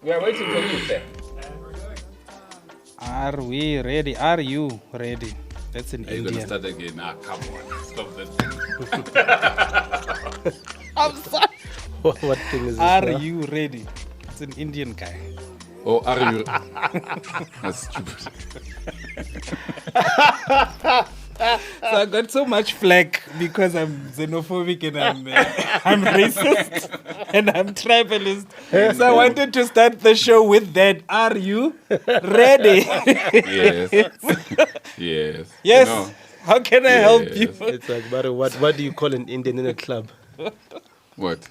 We are waiting for you, sir. Are we ready? Are you ready? That's in Are you gonna Indian. start again? Come on. Stop that. I'm sorry. What thing is this? Are now? you ready? It's an Indian guy. Oh, are you? That's stupid. So I got so much flack because I'm xenophobic and I'm racist and I'm tribalist. So I wanted to start the show with that. Are you ready? Yes. Yes. Yes. No. How can I help you? It's like, but what do you call an Indian in a club? What?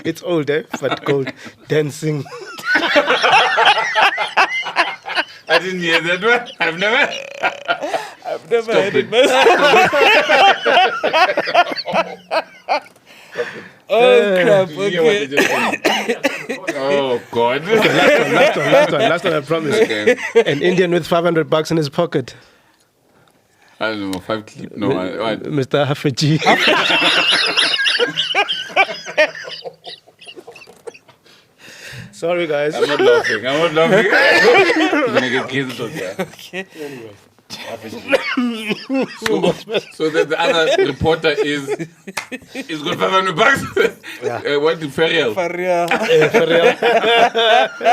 It's old, but called dancing. I didn't hear that one. I've never Heard it myself. Oh crap! You hear what they Okay. just said? Oh God. Last one, I promise. Okay. An Indian with $500 in his pocket. I don't know. 5 clip. No. I Mr. Hafaji. Sorry, guys. I'm not laughing. You're gonna get cancelled. Yeah. Okay. So that the other reporter is got $500. Yeah. What the Ferial? For real.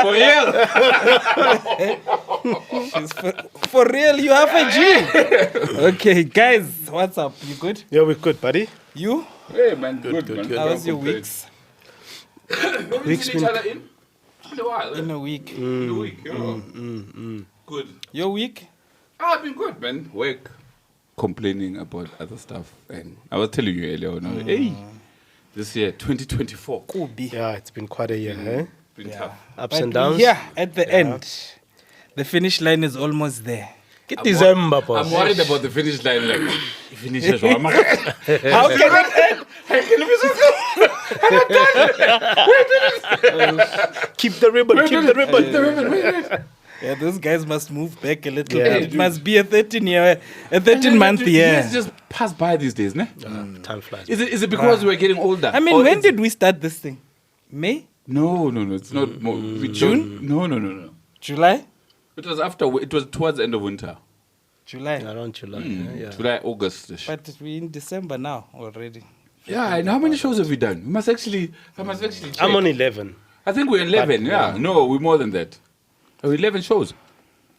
For real? For real, you have a G. Okay, guys, what's up? You good? Yeah, we're good, buddy. You? Hey man, good man. good. How was your Complain. weeks? We've Weeks seen each been- other in a while. In a week. In a week. Yeah. Good. Your week? I've been good, man. Work, complaining about other stuff, and I was telling you earlier on. Hey, this year, 2024, Kubi. Yeah, it's been quite a year, eh? been Yeah. tough. Ups But and downs. Yeah, at the end, the finish line is almost there. Get December, boss. I'm worried about the finish line. Like, finish it. How How can it end? Keep the ribbon, keep the ribbon. Yeah, those guys must move back a little Yeah. bit. It must be a 13-month year. Years just pass by these days, ne? Time flies. Is it because we're getting older? I mean, Or when it's- did we start this thing? May? No, it's not. June? No. July? It was after. It was towards the end of winter. July. Around July. Yeah. July, August. But we're in December now already. Yeah, and how many shows have we done? I must actually check. I'm on 11. I think we're 11, yeah. No, we're more than that. 11 shows.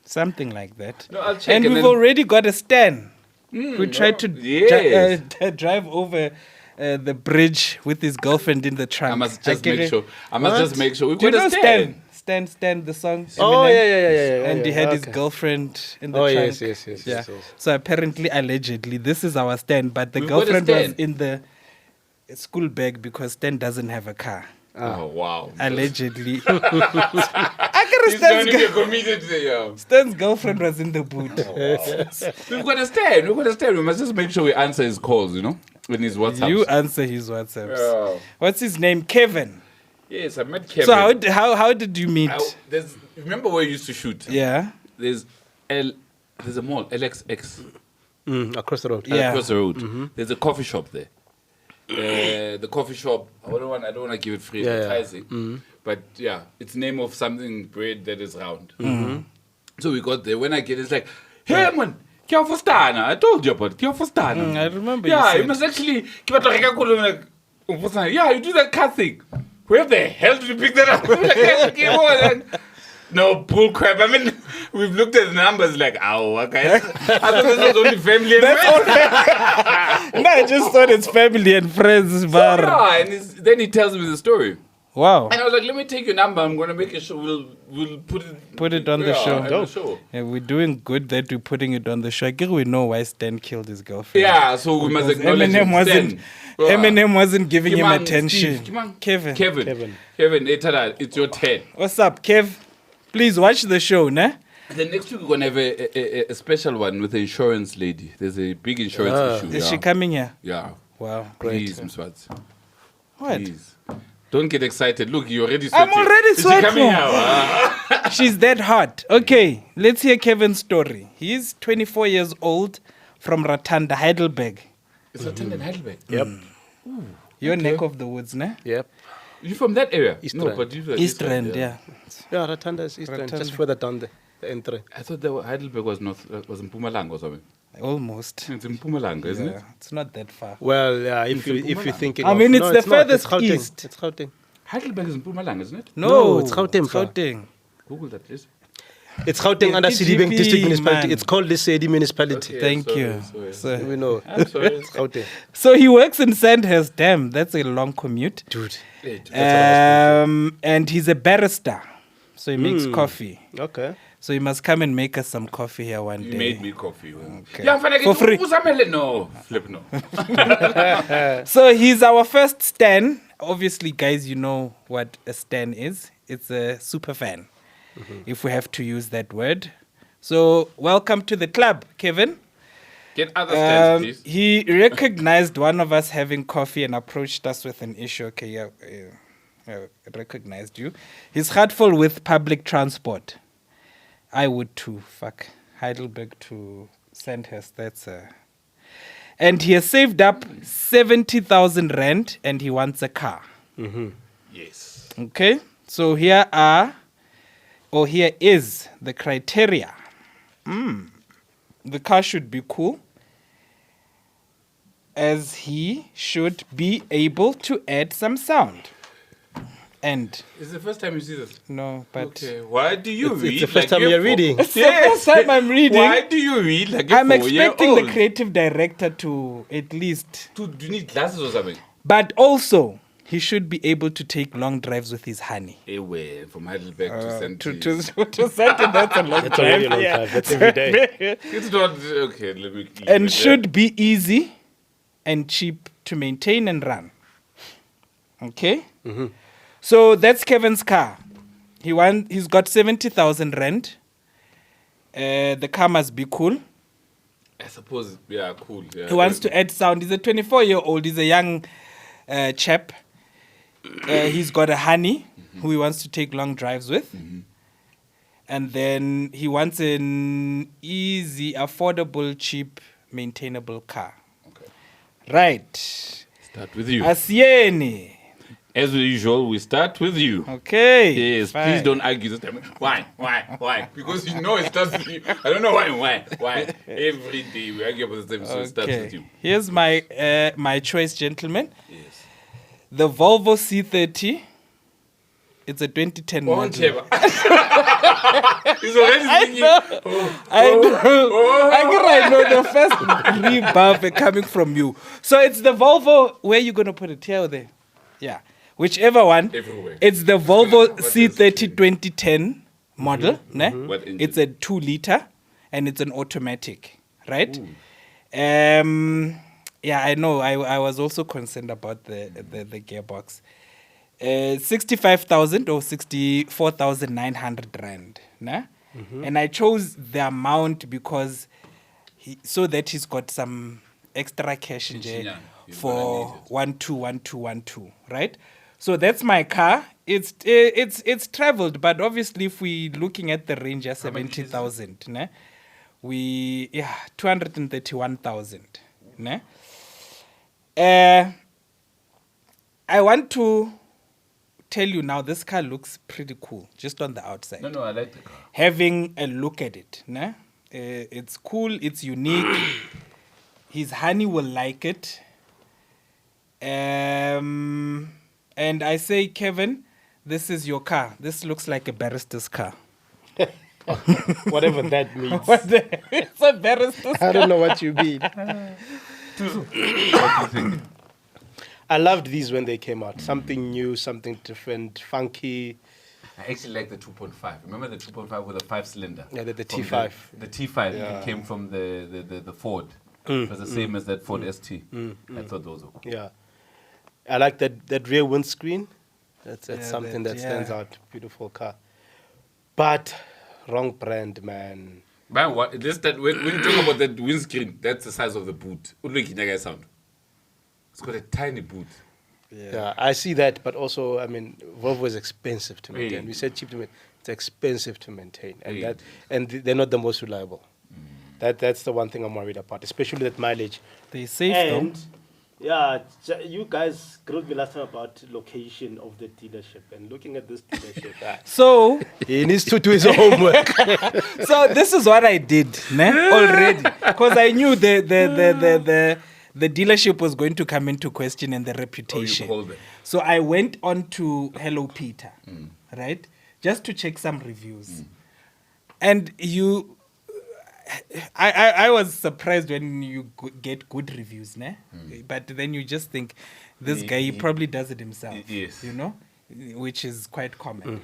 Something like that. No, I'll check And and we've then- already got a Stan who tried to yes. drive over the bridge with his girlfriend in the trunk. I must just Okay, make sure. We've Do you got know a stand. Stan, the song? Oh, Eminem? yeah. And he had his okay. girlfriend in the Oh, trunk. yes. Yeah. So apparently, allegedly, this is our Stan, but the We've got a girlfriend was Stan. in the school bag because Stan doesn't have a car. Oh, wow. Allegedly. He's going to be a comedian today, yeah. Stan's girlfriend was in the boot. We've got a stand. We must just make sure we answer his calls, in his WhatsApp. You answer his WhatsApps. Yeah. What's his name? Kevin. Yes, I met Kevin. So how did you meet? Remember where we used to shoot? Yeah. There's a mall, LXX. Across the road. Yeah. Across the road. There's a coffee shop there. The coffee shop, I don't want to give it free advertising, but yeah, it's name of something bread that is round. So we got there. When I get it, it's like, hey man, Kiofostana. I told you about Kiofostana. I remember. Yeah, you you said. must actually yeah, you do that cat thing. Where the hell did you pick that up? No bull crap. I mean, we've looked at the numbers like, ow, guys. I thought this was only family and friends. No, I just thought it's family and friends, but Yeah, and then he tells me the story. wow. And I was like, let me take your number. I'm going to make a show. We'll put it on the show. on the show. Yeah, we're doing good that we're putting it on the show. I guess we know why Stan killed his girlfriend. Yeah, so we must Because acknowledge Eminem wasn't giving him Come on, attention. Steve, come on. Kevin. Kevin, hey, Tada, it's your turn. What's up, Kev? Please watch the show, ne? Then next week we're going to have a special one with the insurance lady. There's a big insurance issue. Is she coming here? Yeah. Wow. Please, Mswati. What? Please. Don't get excited. Look, you're already I'm sweating. already Is she sweating. coming here? She's that hot. Okay, let's hear Kevin's story. He's 24 years old from Ratanda, Heidelberg. It's attended Heidelberg. Yep. Your neck of the woods, ne? Yep. You from that area? East No, Rand. but you East Rand, yeah. Yeah, Ratanda is East Rand, just Ratanda. further down the entry. I thought that Heidelberg was north, was in Mpumalanga or something. Almost. It's in Mpumalanga, isn't it? It's not that far. Well, yeah, It's if in you're thinking, I mean, it's the it's not, furthest it's Gauteng. east. It's Gauteng. Heidelberg is in Mpumalanga, isn't it? No, it's Gauteng, It's Gauteng. Google that, please. It's Gauteng under Sidibeng DGP, district municipality. man. It's called Lesedi municipality. Okay. Thank sorry, you. sorry. So, We know. I'm sorry. It's Gauteng. so he works in Sandhurst. Damn, that's a long commute. Dude. And he's a barrister. So he makes coffee. Okay. So you must come and make us some coffee here one You day. made me coffee. Okay. Yeah, For free. No, flip no. So he's our first stan. Obviously, guys, you know what a stan is. It's a super fan, if we have to use that word. So welcome to the club, Kevin. Get other stands, please. He recognized one of us having coffee and approached us with an issue. Okay, yeah, recognized you. He's heartful with public transport. I would too. Fuck. Heidelberg to Sandhurst. That's a... And he has saved up 70,000 rand and he wants a car. Yes. Okay? So here is the criteria. The car should be cool, as he should be able to add some sound. And It's the first time you see this. no, but Okay. Why do you read? It's the first like time you're reading. it's the first time I'm reading. Why do you read like a I'm expecting the 4-year-old? creative director to at least, Do you need glasses or something? but also he should be able to take long drives with his honey. Away from Heidelberg to St. To Sandton, that's a long That's a really drive. long yeah. drive. That's every day. It's not okay. Let me. leave And it should be easy and cheap to maintain and run. Okay? So that's Kevin's car. He's got 70,000 rand. The car must be cool. there. I suppose. Yeah, cool. Yeah. He wants to add sound. He's a 24-year-old. He's a young chap. He's got a honey who he wants to take long drives with. And then he wants an easy, affordable, cheap, maintainable car. Okay. Right. Start with you. Asieni. As usual, we start with you. Okay. Yes, fine. please don't argue this time. Why? Because you know it starts with you. I don't know why. Every day we argue about the same, so it starts with Okay. you. Here's my choice, gentlemen. Yes. The Volvo C30. It's a 2010 Oh, model. Cheba. He's already thinking. I know the first rebuff coming from you. So it's the Volvo. Where you gonna put it? Here or there? Yeah, whichever one. Everywhere. It's the Volvo What is C30 2010 model. Ne? What engine? It's a 2-liter and it's an automatic, right? Yeah, I know. I was also concerned about the gearbox. 65,000 or 64,900 rand. Nah? And I chose the amount because so that he's got some extra cash in there Yeah, you're for gonna need 121212, right? So that's my car. It's traveled, but obviously if we looking at the range at 70,000, nah? 231,000. Nah? I want to tell you now, this car looks pretty cool, just on the outside. No, I like the car. Having a look at it, nah? It's cool, it's unique. His honey will like it. And I say, Kevin, this is your car. This looks like a barrister's car. Whatever that means. It's a barrister's car. I don't know what you mean. What do you think? I loved these when they came out. Something new, something different, funky. I actually like the 2.5. Remember the 2.5 with a 5-cylinder? Yeah, the From T5. The T5 Yeah. it came from the Ford. It was the same as that Ford ST. I thought those were cool. Yeah. I like that rear windscreen. That's Yeah, something that stands yeah. out. Beautiful car. But wrong brand, man. Man, when you talk about that windscreen, that's the size of the boot. Sound. It's got a tiny boot. Yeah, I see that, but also, I mean, Volvo is expensive to maintain. Hey. We said cheap to maintain. It's expensive to maintain, and Hey. they're not the most reliable. That's the one thing I'm worried about, especially that mileage. They safe And though. Yeah, you guys grilled me last time about location of the dealership, and looking at this dealership, So, he needs to do his homework. so this is what I did, ne? Already, because I knew the dealership was going to come into question and the reputation. called them. So I went on to Hello Peter, right, just to check some reviews, and I was surprised when you get good reviews, ne? But then you just think, this guy, he probably does it himself, yes. you know, which is quite common.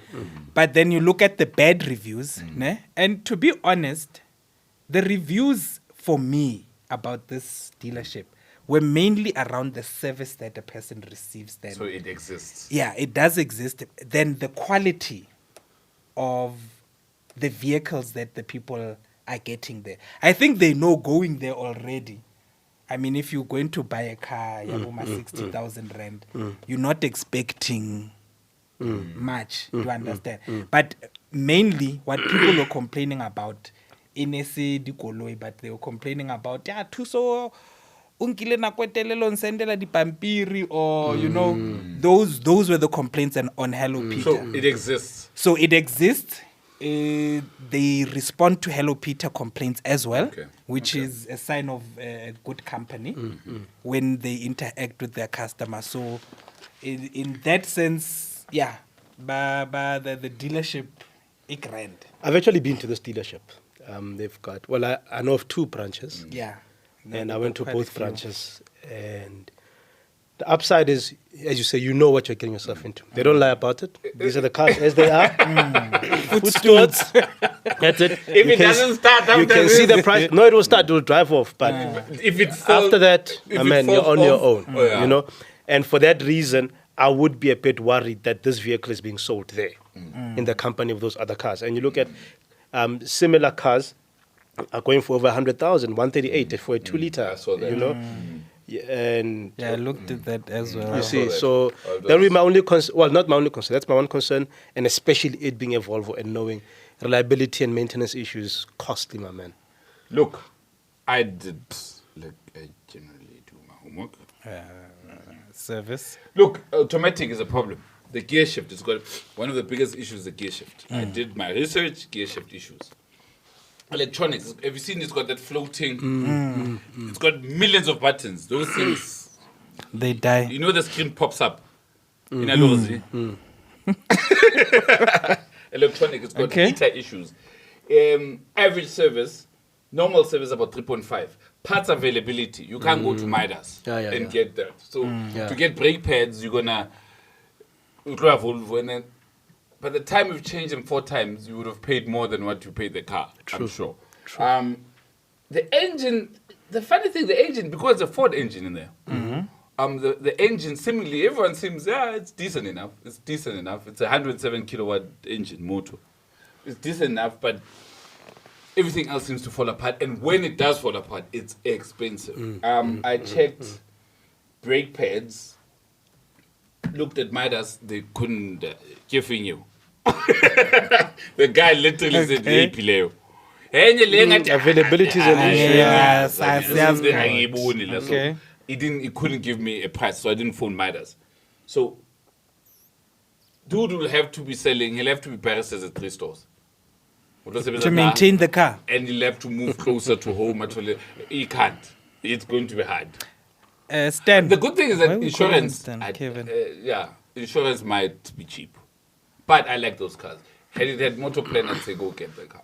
But then you look at the bad reviews, ne? And to be honest, the reviews for me about this dealership were mainly around the service that a person receives then. So it exists. Yeah, it does exist. Then the quality of the vehicles that the people are getting there. I think they know going there already. I mean, if you're going to buy a car, 60,000 rand, you're not expecting much, you understand? But mainly what people were complaining about, but they were complaining about, tuso unkile nakwetelelo nsendela dipampiri, or you know, those were the complaints on Hello Peter. So it exists. So it exists. They respond to Hello Peter complaints as well, which is a sign of a good company when they interact with their customers. So in that sense, yeah, the dealership, it grand. I've actually been to this dealership. They've got, I know of 2 branches. Yeah. And I went to both branches. And the upside is, as you say, you know what you're getting yourself into. They don't lie about it. These are the cars as they are. Footstools. That's it. If it doesn't start after you can see the price. No, it will start. It will drive off. But if it's after that, you're on your own. Oh, yeah. You know. And for that reason, I would be a bit worried that this vehicle is being sold there in the company of those other cars. And you look at similar cars are going for over 100,000, 138 for a 2-liter. I saw that. You know. Yeah, and I looked at that as well. you see, so that would be my only concern. Well, not my only concern. That's my one concern, and especially it being a Volvo and knowing reliability and maintenance issues costly, my man. Look, I generally do my homework. Service. Look, automatic is a problem. The gear shift has got one of the biggest issues. The gear shift. I did my research. Gear shift issues. Electronics. Have you seen? It's got that floating. It's got millions of buttons. Those things. They die. You know, the screen pops up in a lorry. Electronic. It's got heater issues. Average service, normal service about 3.5. Parts availability. You can't go to Midas and get that. So to get brake pads, you're gonna Volvo, and then by the time you've changed them 4 times, you would have paid more than what you paid the car. True. I'm sure. True. The engine, the funny thing, the engine, because it's a Ford engine in there, the engine, seemingly, everyone seems, it's decent enough. It's decent enough. It's a 107 kilowatt engine motor. It's decent enough, but everything else seems to fall apart. And when it does fall apart, it's expensive. I checked brake pads, looked at Midas, they couldn't give you. The guy literally said, "Hey, Pileo." Availability is an issue. So he couldn't give me a price, so I didn't phone Midas. So dude will have to be selling, he'll have to be barristers at 3 stores. To maintain the car. And he'll have to move closer to home. He can't. It's going to be hard. Stan. The good thing is that insurance, Kevin. insurance might be cheap. But I like those cars. Had it had motor plan, I'd say go get the car.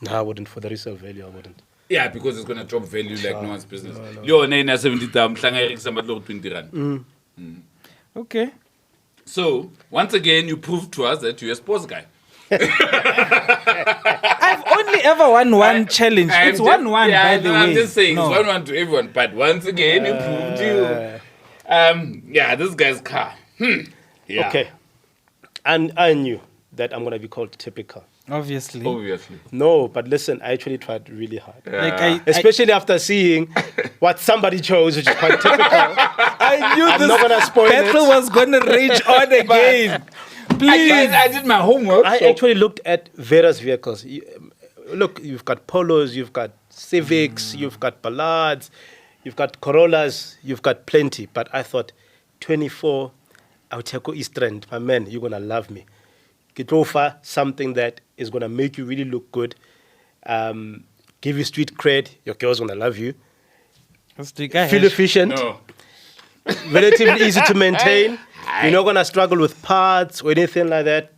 No, I wouldn't. For the resale value, I wouldn't. Yeah, because it's going to drop value like no one's business. You're on 70,000, Okay. So, once again, you proved to us that you're a sports guy. I've only ever won one challenge. It's 1-1, by the way. I'm just saying, it's 1-1 to everyone. But once again, you proved this guy's car. Yeah. Okay. And I knew that I'm going to be called typical. Obviously. No, but listen, I actually tried really hard. Especially after seeing what somebody chose, which is quite typical. I knew I'm not going to spoil Petrol it. was going to rage on again. Please. I did my homework. I actually looked at various vehicles. Look, you've got Polos, you've got Civics, you've got Ballards, You've got Corollas, you've got plenty, but I thought 24, Auteko East Rand, my man, you're going to love me. Get offer something that is going to make you really look good, give you street cred, your girl's going to love you. Feel efficient, relatively easy to maintain. You're not going to struggle with parts or anything like that.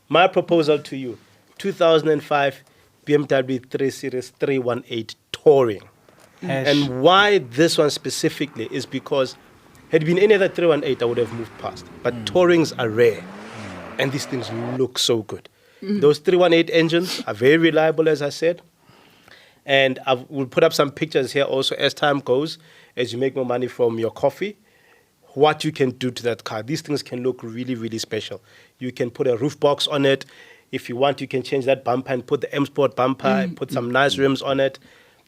My proposal to you, 2005 BMW 3 Series 318 Touring. And why this one specifically is because had it been any other 318, I would have moved past. But Tourings are rare. And these things look so good. Those 318 engines are very reliable, as I said. And we'll put up some pictures here also as time goes, as you make more money from your coffee, what you can do to that car. These things can look really, really special. You can put a roof box on it. If you want, you can change that bumper and put the M Sport bumper and put some nice rims on it.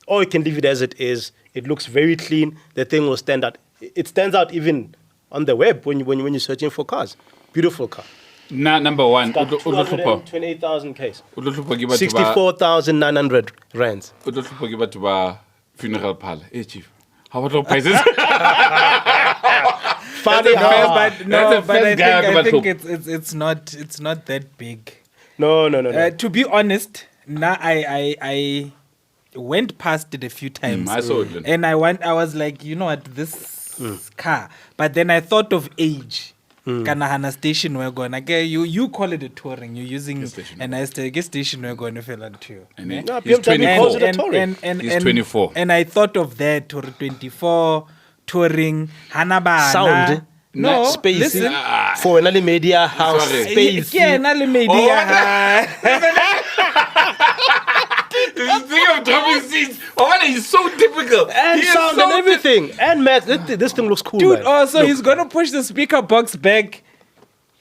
Or you can leave it as it is. It looks very clean. The thing will stand out. It stands out even on the web when you're searching for cars. Beautiful car. Number one, 28,000 case. 64,900 rands. Funeral parlor. Hey, chief. How about prices? Funny how, but no, but I think it's not that big. No. To be honest, now I went past it a few times. I saw it. And I was like, you know what, this car. But then I thought of age. Kanahana station wagon. Okay, you call it a touring. You're using a nice station wagon if you too. No, he's 24. He's 24. And I thought of that 24 touring Hanaba sound. No, space. Listen. For an media house space. Yeah, an media. This thing of dropping seats. Oh, he's so typical. And sound and everything. And Matt, this thing looks cool. Dude, man. also he's going to push the speaker box back.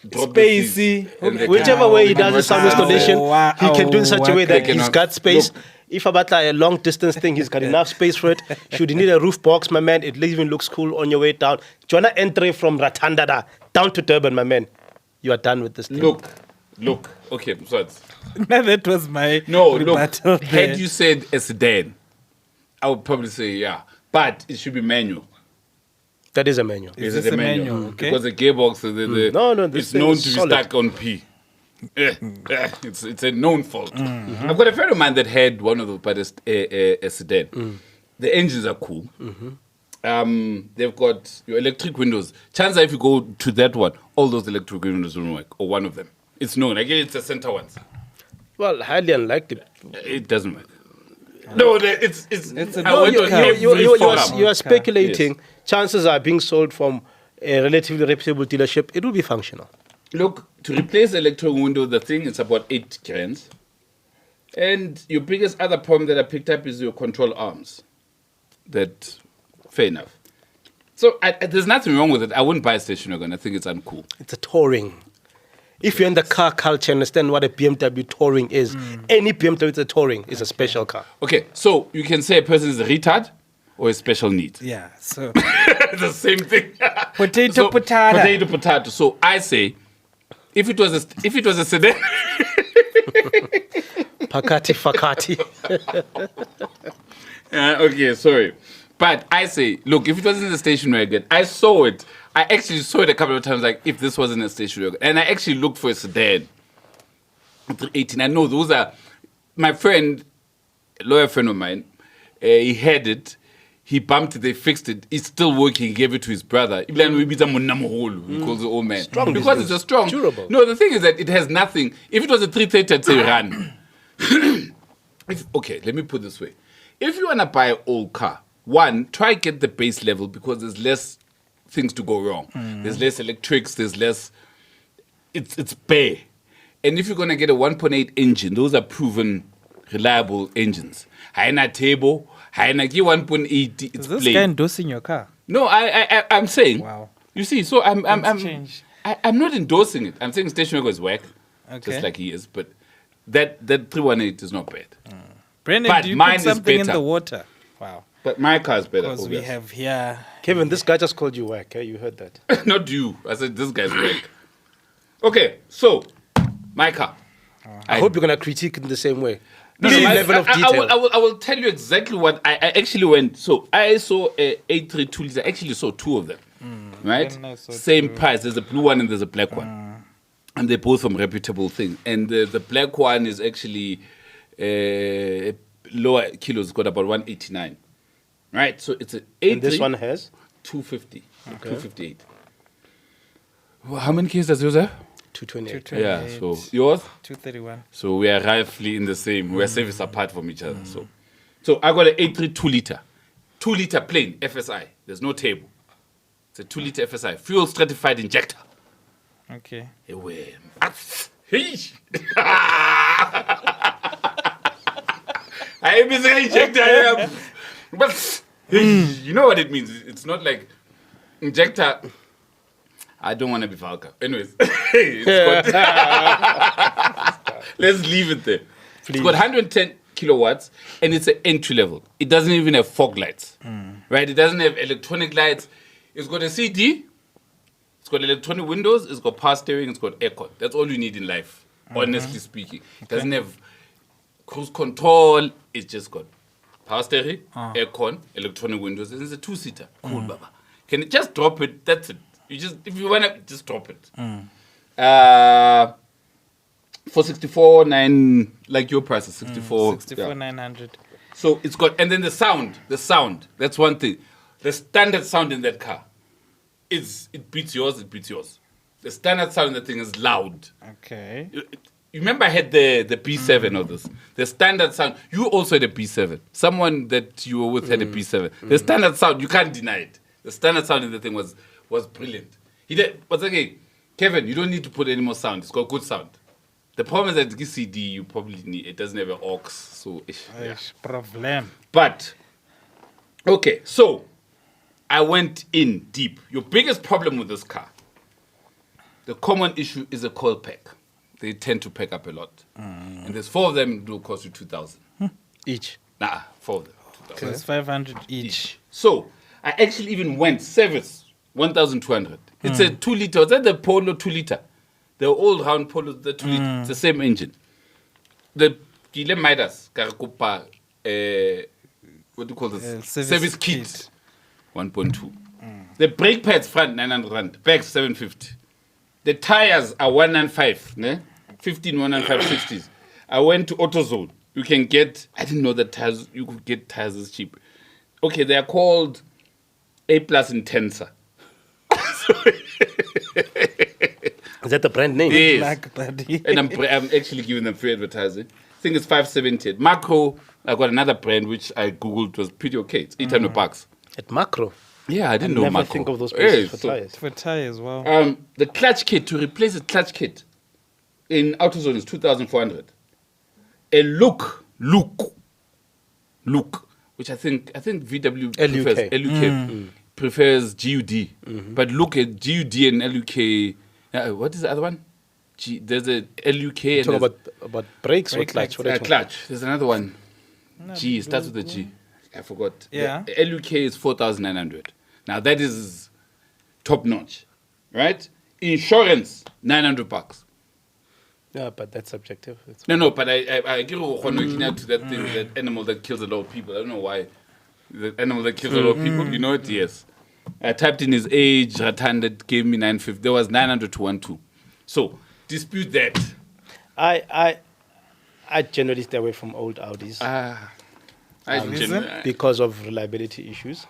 Spacey. Whichever way he does the sound installation, he can do it in such a way that he's got space. If about a long distance thing, he's got enough space for it. Should you need a roof box, my man, it even looks cool on your way down. Do you want to enter from Ratandada down to Durban, my man? You are done with this thing. Look. Okay, so No, that was my look. Had you said a sedan, I would probably say yeah, but it should be manual. That is a manual. Is this a manual? Okay. Because the gearbox, it's known to be solid. stuck on P. It's a known fault. Mm-hmm. I've got a friend of mine that had one of those, but a sedan. The engines are cool. They've got your electric windows. Chances are if you go to that one, all those electric windows won't work, or one of them. It's known. Again, it's the center ones. Well, highly unlikely. It doesn't work. No, it's you are speculating. Yes. Chances are being sold from a relatively reputable dealership. It will be functional. Look, to replace the electric window, the thing is about 8 grand. And your biggest other problem that I picked up is your control arms. That, fair enough. So there's nothing wrong with it. I wouldn't buy a station wagon. I think it's uncool. It's a touring. If you're in the car culture, understand what a BMW touring is. Any BMW with a touring is a special car. Okay, so you can say a person is a retard or a special needs. Yeah, so it's the same thing. Potato. Potato. So I say, if it was a sedan, Fakati. Okay, sorry. But I say, look, if it wasn't a station wagon, I saw it. I actually saw it a couple of times, like, if this wasn't a station wagon. And I actually looked for a sedan. 18. I know those are... My friend, a lawyer friend of mine, he had it. He bumped it. They fixed it. It's still working. He gave it to his brother. He calls the old man. Strong because it's a strong... Durable. No, the thing is that it has nothing. If it was a 330, I'd say run. Okay, let me put it this way. If you want to buy an old car, one, try get the base level because there's less things to go wrong. There's less electrics, there's less... It's bare. And if you're going to get a 1.8 engine, those are proven reliable engines. Haina table, haina 1.8, it's is this plain. guy endorsing your car? No, I'm saying... Wow. You see, so I'm not endorsing it. I'm saying station wagon is whack, just like he is, but that 318 is not bad. Brandon, But do you mine put is something in better. the water? Wow. But my car is better. Because we have here... Kevin, this guy just called you whack. You heard that. Not you. I said this guy's whack. Okay, so my car. I hope you're going to critique it in the same way. The same level of detail. I will tell you exactly what I actually went. So I saw a 832 liter. I actually saw two of them. Right? Then I saw Same two. price. There's a blue one and there's a black one. And they're both from reputable things. And the black one is actually lower kilos. It's got about 189. Right? So it's an 8. And this one has? 250. 258. Well, how many kilos does yours have? 228. Yeah, so yours? 231. So we are roughly in the same. We are service apart from each other. So I got an 832 liter. 2 liter plain FSI. There's no table. It's a 2 liter FSI. Fuel stratified injector. Okay. I am a injector. But you know what it means. It's not like injector. I don't want to be vulgar. Anyways, it's got let's leave it there. Please. It's got 110 kilowatts and it's an entry level. It doesn't even have fog lights, right? It doesn't have electronic lights. It's got a CD. It's got electronic windows. It's got power steering. It's got aircon. That's all you need in life, honestly speaking. It doesn't have cruise control. It's just got power steering, aircon, electronic windows. And it's a 2-seater. Cool, Baba. Can you just drop it? That's it. You just, if you wanna, just drop it. For 64,900, like your price is 64,900. So it's got, and then the sound. That's one thing. The standard sound in that car it beats yours. It beats yours. The standard sound in that thing is loud. Okay. You remember I had the B7 of this. The standard sound. You also had a B7. Someone that you were with had a B7. The standard sound, you can't deny it. The standard sound in the thing was brilliant. But again, Kevin, you don't need to put any more sound. It's got good sound. The problem is that this CD you probably need. It doesn't have an aux, so Problem. But okay, so I went in deep. Your biggest problem with this car, the common issue is a coil pack. They tend to pack up a lot, and there's 4 of them. It will cost you 2,000 each. 4 of them. 2,000. So it's 500 each. So I actually even went service 1,200. It's a 2 liter. Was that the Polo 2 liter? The old round Polo, the 2 liter. It's the same engine. The Kile Midas, Karakupa, what do you call this? Service kit. 1.2. The brake pads front 900 rand, back 750. The tires are 195, ne? 15 195 60s. I went to AutoZone. You can get, I didn't know that tires, you could get tires as cheap. Okay, they are called A+ Intensa. Is that the brand name? Yes. Black buddy. And I'm actually giving them free advertising. I think it's 570. At Macro, I got another brand which I googled, was pretty okay. It's 800 bucks. At Macro. Yeah, I didn't know never Macro. think of those places for so, tires. For tires, wow. the clutch kit, to replace the clutch kit in AutoZone is 2,400. A look, which I think VW prefers. LUK prefers GUD. But look at GUD and LUK. What is the other one? There's a LUK. You and talk about brakes or clutch? Clutch. There's another one. G. It starts with a G. I forgot. Yeah. The LUK is 4,900. Now that is top notch, right? Insurance 900 bucks. Yeah, but that's subjective. No, but I give to that thing, that animal that kills a lot of people. I don't know why. The animal that kills a lot of people. You know it? Yes. I typed in his age, Ratan, that gave me 950. There was 900 to 12. So dispute that. I generally stay away from old Audis because of reliability issues.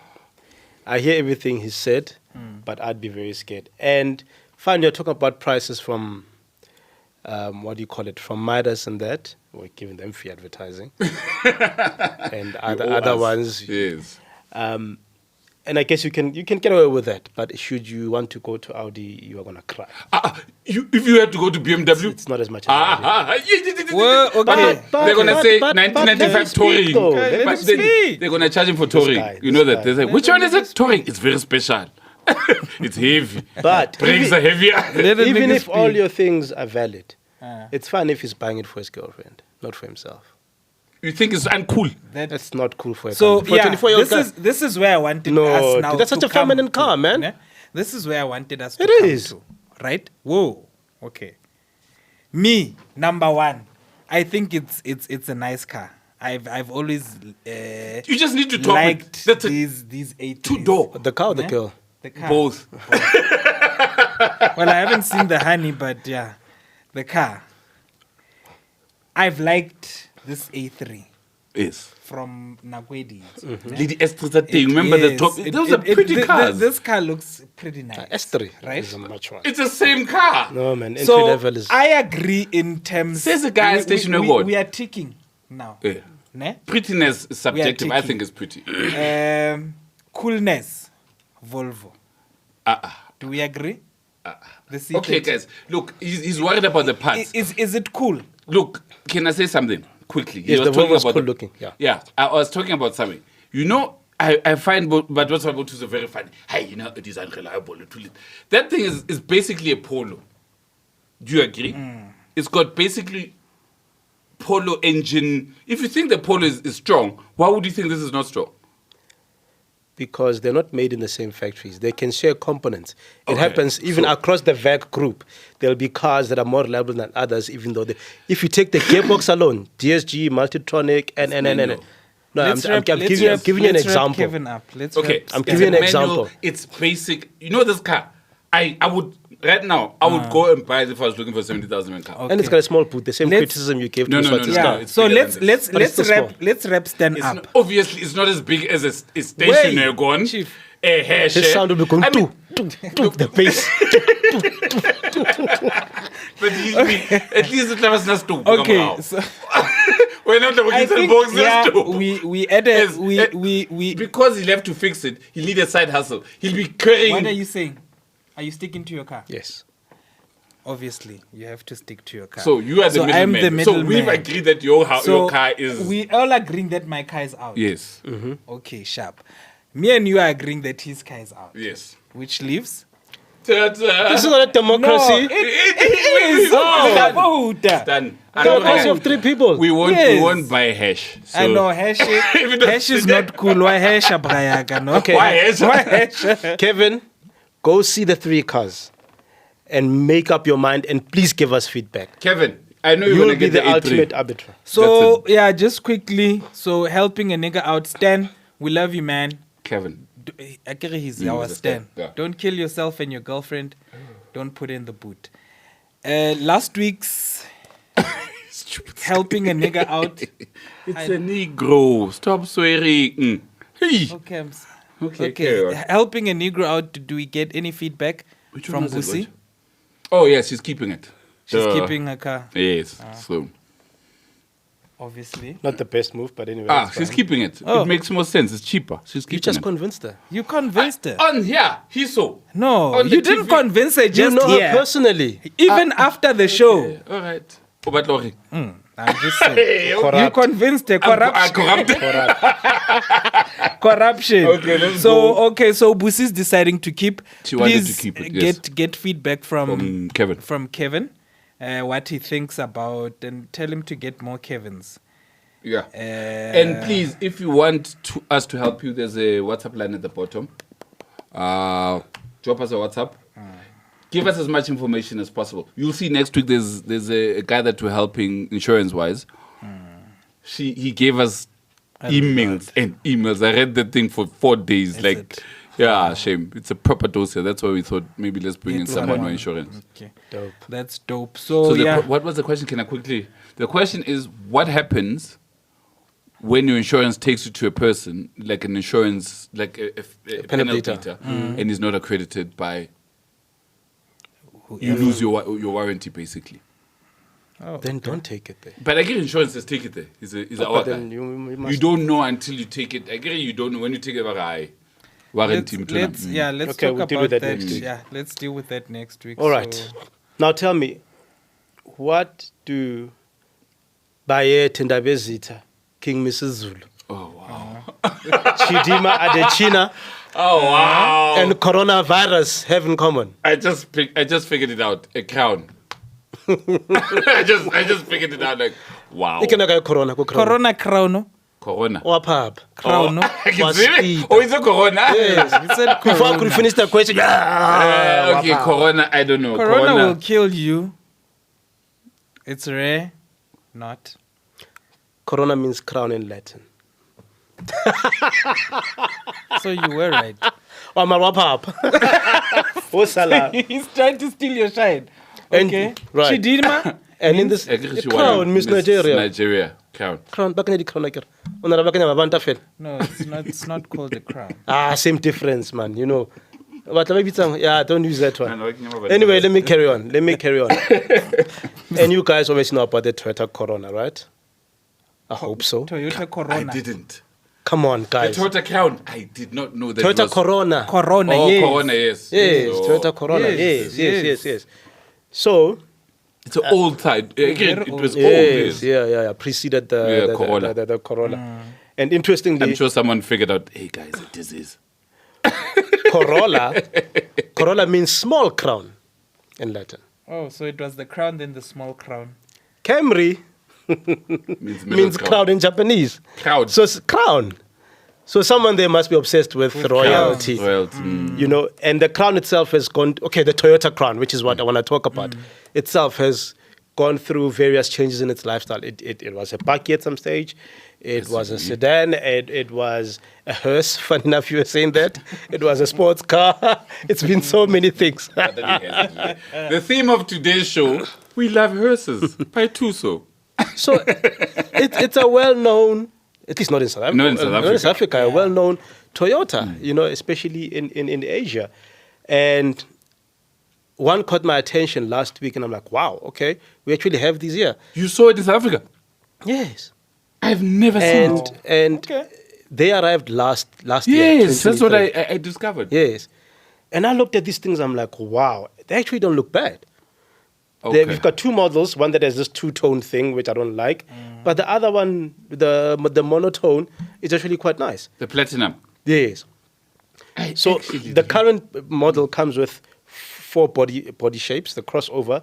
I hear everything he said, but I'd be very scared. And finally, you're talking about prices from, what do you call it, from Midas and that. We're giving them free advertising. And other ones. Yes. And I guess you can get away with that. But should you want to go to Audi, you are going to cry. If you had to go to BMW? It's not as much as Audi. Well, okay. They're going to say 1995 touring. Okay, But they're going to charge him for touring. You know that. They say, which one is it? Touring. It's very special. It's heavy. But brakes are heavier. Even if all your things are valid, it's fine if he's buying it for his girlfriend, not for himself. You think it's uncool? That's not cool for a So for a 24-year-old guy. this is where I wanted No, us now. that's such to a feminine come car, to, man. ne? This is where I wanted us to It come is. to, right? Whoa, okay. Me, number one, I think it's a nice car. I've always You just need to top liked it. That's these A3s. 2-door. The car or the Yeah? girl? The car. Both. Well, I haven't seen the honey, but yeah, the car. I've liked this A3 Yes. from Nagwedi. Lady S3 that thing. Remember the top? Those are pretty cars. This car looks pretty nice. S3 Right? is a much one. It's the same car. No, man. Entry So level is. I agree in terms. Says the guy at Station Award. We are ticking now. Yeah. Ne? Prettiness is subjective. I ticking. think it's pretty. Coolness, Volvo. Do we agree? The C30. Okay, guys. Look, he's worried about the parts. Is it cool? Look, can I say something quickly? He Yes, was the talking Volvo's about cool looking. Yeah. Yeah, I was talking about something. You know, I find, but what's about is very funny. Hey, you know, it is unreliable. That thing is basically a Polo. Do you agree? It's got basically Polo engine. If you think the Polo is strong, why would you think this is not strong? Because they're not made in the same factories. They can share components. It Okay, happens even so- across the VAG group. There'll be cars that are more reliable than others, even though if you take the gearbox alone, DSG, Multitronic, and. manual. No, I'm Let's wrap- giving let's you wrap- giving you an let's wrap example. Kevin up. Let's Okay, wrap- I'm it's giving you a an manual, example. It's basic. You know this car. I would right now. I would go and buy it if I was looking for 70,000 car. Okay. And it's got a small boot. The same Let's- criticism you gave No, to no, no, Swati no, Star. no, Yeah. it's So bigger let's than this. But it's still small. let's wrap stand It's up. not, obviously, it's not as big as a stationary gun. Chief. A hair His share. sound will be going I mean, the bass. but at least it was not stupid. Okay, so We're not I looking think box. we added Yes, we. because he'll have to fix it. He'll need a side hustle. He'll be carrying. What are you saying? Are you sticking to your car? Yes. Obviously, you have to stick to your car. So you are the I'm middleman. the So we've middleman. agreed that your car is We all agreeing that my car is out. yes, Okay, sharp. Me and you are agreeing that his car is out. yes. Which leaves? This is not a democracy. It is. Oh, Done. Democracy of three people. We Yes. won't buy hash. So. I know hash. Even though- Hash is not cool. Why hash, Abrayaga? No. Okay. Why hash? Why hash? Kevin, go see the three cars and make up your mind and please give us feedback. Kevin, I know you're You'll gonna be get the the A3. ultimate arbiter. So yeah, just quickly. So helping a nigga out, Stan. We love you, man. Kevin. Akiri, he's Mm, our he's a Stan. Stan, yeah. Don't kill yourself and your girlfriend. Don't put in the boot. Last week's helping a nigga out. It's a Negro. Stop swearing. Hey. Okay, Okay, carry on. helping a Negro out. Do we get any feedback Which one from was it, Busi? Roger? Oh yes, she's keeping it. She's Duh. keeping her car, Yes. So. obviously. Not the best move, but anyway. Ah, it's she's fine. keeping it. Oh. It makes more sense. It's cheaper. She's You keeping just it. convinced her. You convinced her. On here, he saw. No, on the you didn't TV. convince her You just know here. her personally. Even after the show. All right. Oh, but Lori. I'm just saying. Hey, You Corrupt. convinced her. I'm Corruption. corrupt. Corruption. Okay, let's go. So Busi's deciding to keep. She wanted Please to keep it, yes. get feedback from Kevin. Kevin, what he thinks about, and tell him to get more Kevins. Yeah. And please, if you want us to help you, there's a WhatsApp line at the bottom. Drop us a WhatsApp. Give us as much information as possible. You'll see next week there's a guy that we're helping insurance-wise. He gave us emails and emails. I read the thing for 4 days. Is like, it? yeah, shame. It's a proper dossier. That's why we thought maybe let's bring in someone with insurance. Okay, Dope. that's dope. So So what was the question? Can I quickly? The question is, what happens when your insurance takes you to a person, like an insurance, like a penalty beater. and is not accredited by, you lose your warranty basically. Then don't take it there. But I get insurance says take it there. Is our But then guy. you You must. don't know until you take it. I get it, you don't know when you take it. Warranty. let's mtwana. let's Okay, talk we'll deal about with that that. next week. Yeah, let's deal with that next week. All right. So- Now tell me, what do Baye Tendabezita, King Mrs. Zulu, Oh wow. Chidima Adechina, Oh wow. and coronavirus have in common? I just figured it out. A crown. I just figured it out. Like wow. Ikenaka corona, go Corona crown. Corona. Or pub. Crown. I can Was see it. it? Oh, it's a corona. Yes. You said Before I could corona. finish the question, Okay, corona. I don't know. Corona will kill you. It's rare. Not. Corona means crown in Latin. So you were right. Oh, my wrap up. Oh, Salah. He's trying to steal your shine. And- Okay. right. Chidima. And in this, crown means Nigeria. Nigeria. Crown. Crown, back in the crown. No, it's not called a crown. Ah, same difference, man. You know. But maybe don't use that one. Anyway, Anyway, let me carry on. And you guys obviously know about the Toyota Corona, right? I hope so. Toyota Corona. I didn't. Come on, The guys. Toyota Crown. I did not know that. Toyota it was Corona. Corona, Oh, yes. Corona, yes. Yes, Oh. Toyota Corona. Yes. So, It's an old type. Again, it was old. yes, Yes. yeah. Preceded the Corona. The Corona. And interestingly, I'm sure someone figured out, hey guys, a disease. Corolla means small crown in Latin. Oh, so it was the crown, then the small crown. Camry means crown in Japanese. Crown. So it's crown. So someone there must be obsessed with royalty. Royalty. You know, and the crown itself has gone, okay, the Toyota Crown, which is what I want to talk about, itself has gone through various changes in its lifestyle. It was a buggy at some stage. It was a sedan. It was a hearse. Funny enough, you were saying that. It was a sports car. It's been so many things. The theme of today's show, we love hearses by Tuso. So it's a well-known, at least not in South Africa. Not in South Africa. Not in South Africa, a well-known Toyota, you know, especially in Asia. And one caught my attention last week, and I'm like, wow, okay, we actually have these here. You saw it in South Africa? Yes. I've never seen it. And Okay. they arrived last year. Yes, that's what 2023. I discovered. Yes. And I looked at these things, I'm like, wow, they actually don't look bad. Okay. We've got two models, one that has this two-tone thing, which I don't like. But the other one, the monotone, is actually quite nice. The platinum. Yes. So the current model comes with 4 body shapes, the crossover,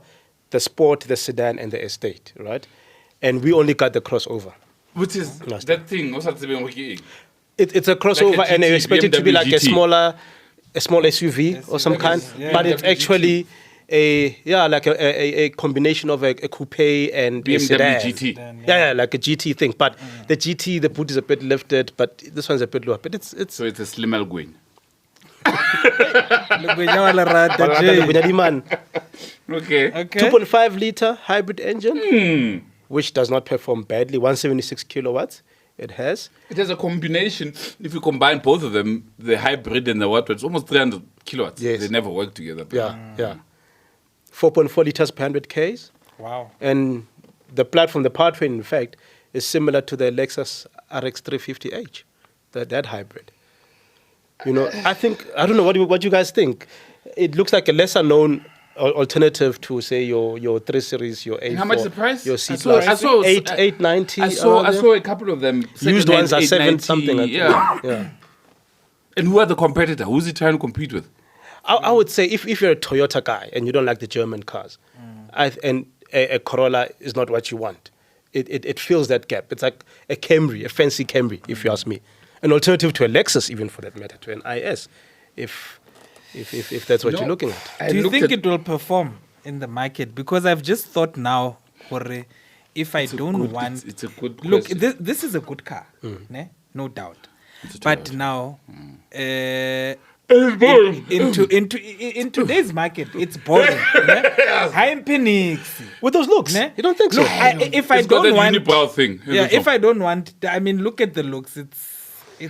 the sport, the sedan, and the estate, right? And we only got the crossover. Which is Last that thing. What's that thing? It's a crossover, Like a and I GT, expect it to be like a BMW small SUV or some kind. yeah. But it's BMW actually a combination of a coupe and a BMW sedan. GT. Yeah, like a GT thing. But the GT, the boot is a bit lifted, but this one's a bit lower. But it's So it's a slim Alguin. man. Okay. Okay. 2.5 liter hybrid engine, which does not perform badly. 176 kilowatts. It has. It has a combination. If you combine both of them, the hybrid and the what, it's almost 300 kilowatts. Yes. They never work together. Yeah. 4.4 liters per 100 Ks. Wow. And the platform, the powertrain, in fact, is similar to the Lexus RX 350h, that hybrid. You know, I don't know what you guys think. It looks like a lesser known alternative to, say, your 3 Series, your A4. And how much is the price? Your C I saw 890. I saw a couple of them. Used ones are 7 7 something. I think. Yeah. And who are the competitor? Who's he trying to compete with? I would say if you're a Toyota guy and you don't like the German cars, and a Corolla is not what you want, it fills that gap. It's like a Camry, a fancy Camry, if you ask me. An alternative to a Lexus, even for that matter, to an IS, if that's what you're looking at. Do you think it will perform in the market? Because I've just thought now, Jorge, if I don't want... It's a good Look, question. this is a good car, ne? No doubt. It's a But Toyota. now, in today's market, it's boring. High Phoenix. With those looks, Ne? you don't think so? Look, if I It's got don't that want... unibrow thing. Yeah, if I don't want... I mean, look at the looks.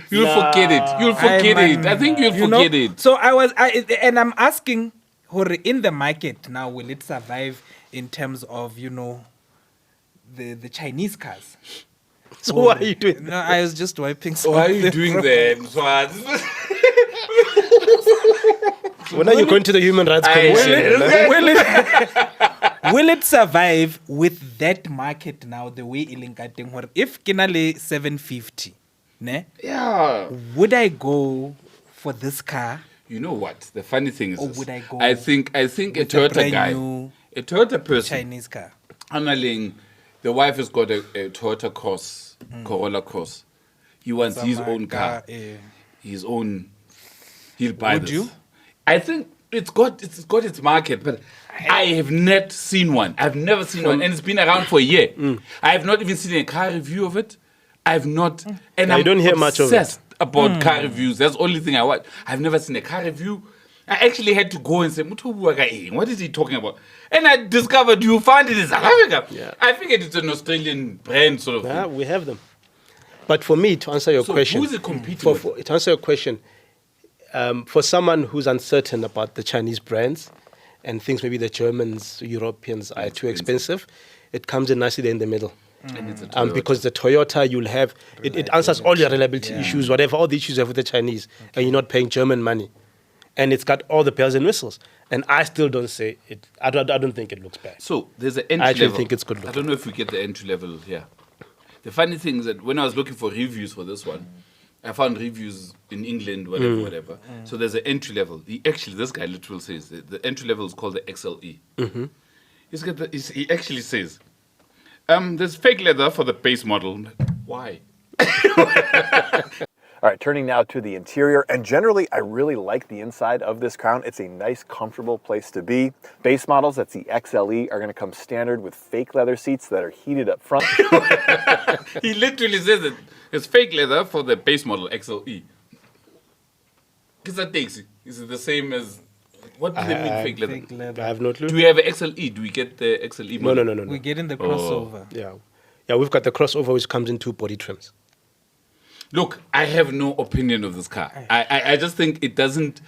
You'll forget it. You'll forget it. I think you'll forget it. So and I'm asking, Hori, in the market now, will it survive in terms of, the Chinese cars? So what are you doing? No, I was just wiping some Why are of you them doing from- that? When are you going to the Human Rights Commission? Will it survive with that market now, the way Ilinkateng? If Kinale 750, ne? Yeah. Would I go for this car? You know what? The funny thing is, Or this. would I go I think a with a Toyota brand guy, new a Toyota person, Chinese car? Annaling, the wife has got a Toyota Cross, Corolla Cross. He wants his own car, his own. He'll buy Would this. you? I think it's got its market, but I have not seen one. I've never seen one, and it's been around for a year. I have not even seen a car review of it. I've not, and I I'm don't hear much of it. obsessed about car reviews. That's the only thing I watch. I've never seen a car review. I actually had to go and say, what is he talking about? And I discovered you found it in South Africa. Yeah. I figured it's an Australian brand sort of thing. Yeah, we have them. But for me, to answer your question, who's it competing with? to answer your question, for someone who's uncertain about the Chinese brands and thinks maybe the Germans, Europeans are too expensive, it comes in nicely there in the middle. And it's a Toyota. Because the Toyota, you'll have, it answers all your reliability issues, whatever, all the issues you have with the Chinese, and you're not paying German money. And it's got all the bells and whistles. And I still don't say it, I don't think it looks bad. So there's an entry I actually level. think it's good I looking. don't know if we get the entry level here. The funny thing is that when I was looking for reviews for this one, I found reviews in England, whatever. So there's an entry level. This guy literally says the entry level is called the XLE. He actually says, there's fake leather for the base model. I'm like, why? All right, turning now to the interior, and generally I really like the inside of this Crown. It's a nice, comfortable place to be. Base models, that's the XLE, are gonna come standard with fake leather seats that are heated up front. He literally says that it's fake leather for the base model XLE. Because that takes it. Is it the same as, what do they mean fake leather? Fake leather. I have no clue. Do we have an XLE? Do we get the XLE model? No. We get in the crossover. Yeah, we've got the crossover which comes in 2 body trims. Look, I have no opinion of this car. I just think it doesn't.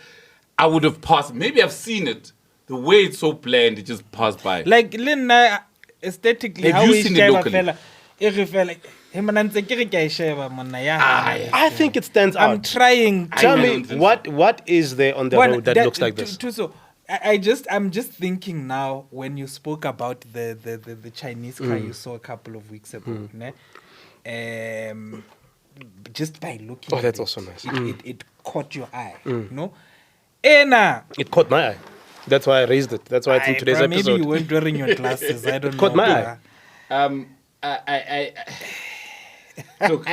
I would have passed. Maybe I've seen it. The way it's so bland, it just passed by. Like Lina, aesthetically, Have how you we seen it share locally? fella. I think it stands out. I'm trying. Tell I me, don't think what is there on the road that looks like this? So I'm just thinking now when you spoke about the Chinese car you saw a couple of weeks ago, ne? Just by looking. Oh, at that's it, also nice. It caught your eye, no? Ena. It caught my eye. That's why I raised it. That's why it's in today's Maybe episode. you weren't wearing your glasses. I don't know. Caught my eye. Look,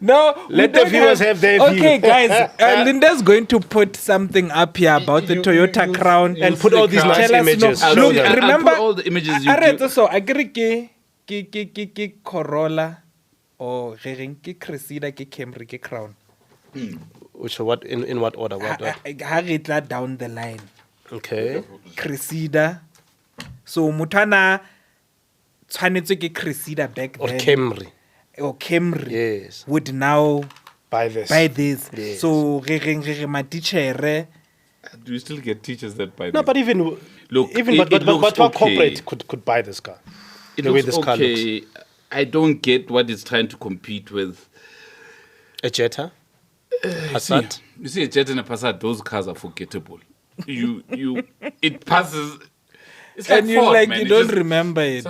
No, we Let the don't viewers have their view. Okay, guys, Linda's going to put something up here about the Toyota Crown and put all these Crown. nice Tell us images. no. I'll Look, see. I'll remember put all the images you I do. so I agree ke Corolla or ke Cressida ke Camry ke Crown. Which what in what order? What? Ha re tla down the line. Okay. Cressida. So mutana tshwanetse ke Cressida back Or then. Camry. Or Camry. Yes. Would now Buy this. buy this. Yes. So re matitchere. Do you still get teachers that buy No, this? but even Look, even it but looks what okay. corporate could buy this car? It the way looks this car looks. okay. I don't get what it's trying to compete with. A Jetta. See, Passat. you see a Jet and a Passat, those cars are forgettable. It passes. It's like And you Ford, like man. you It don't just- remember it.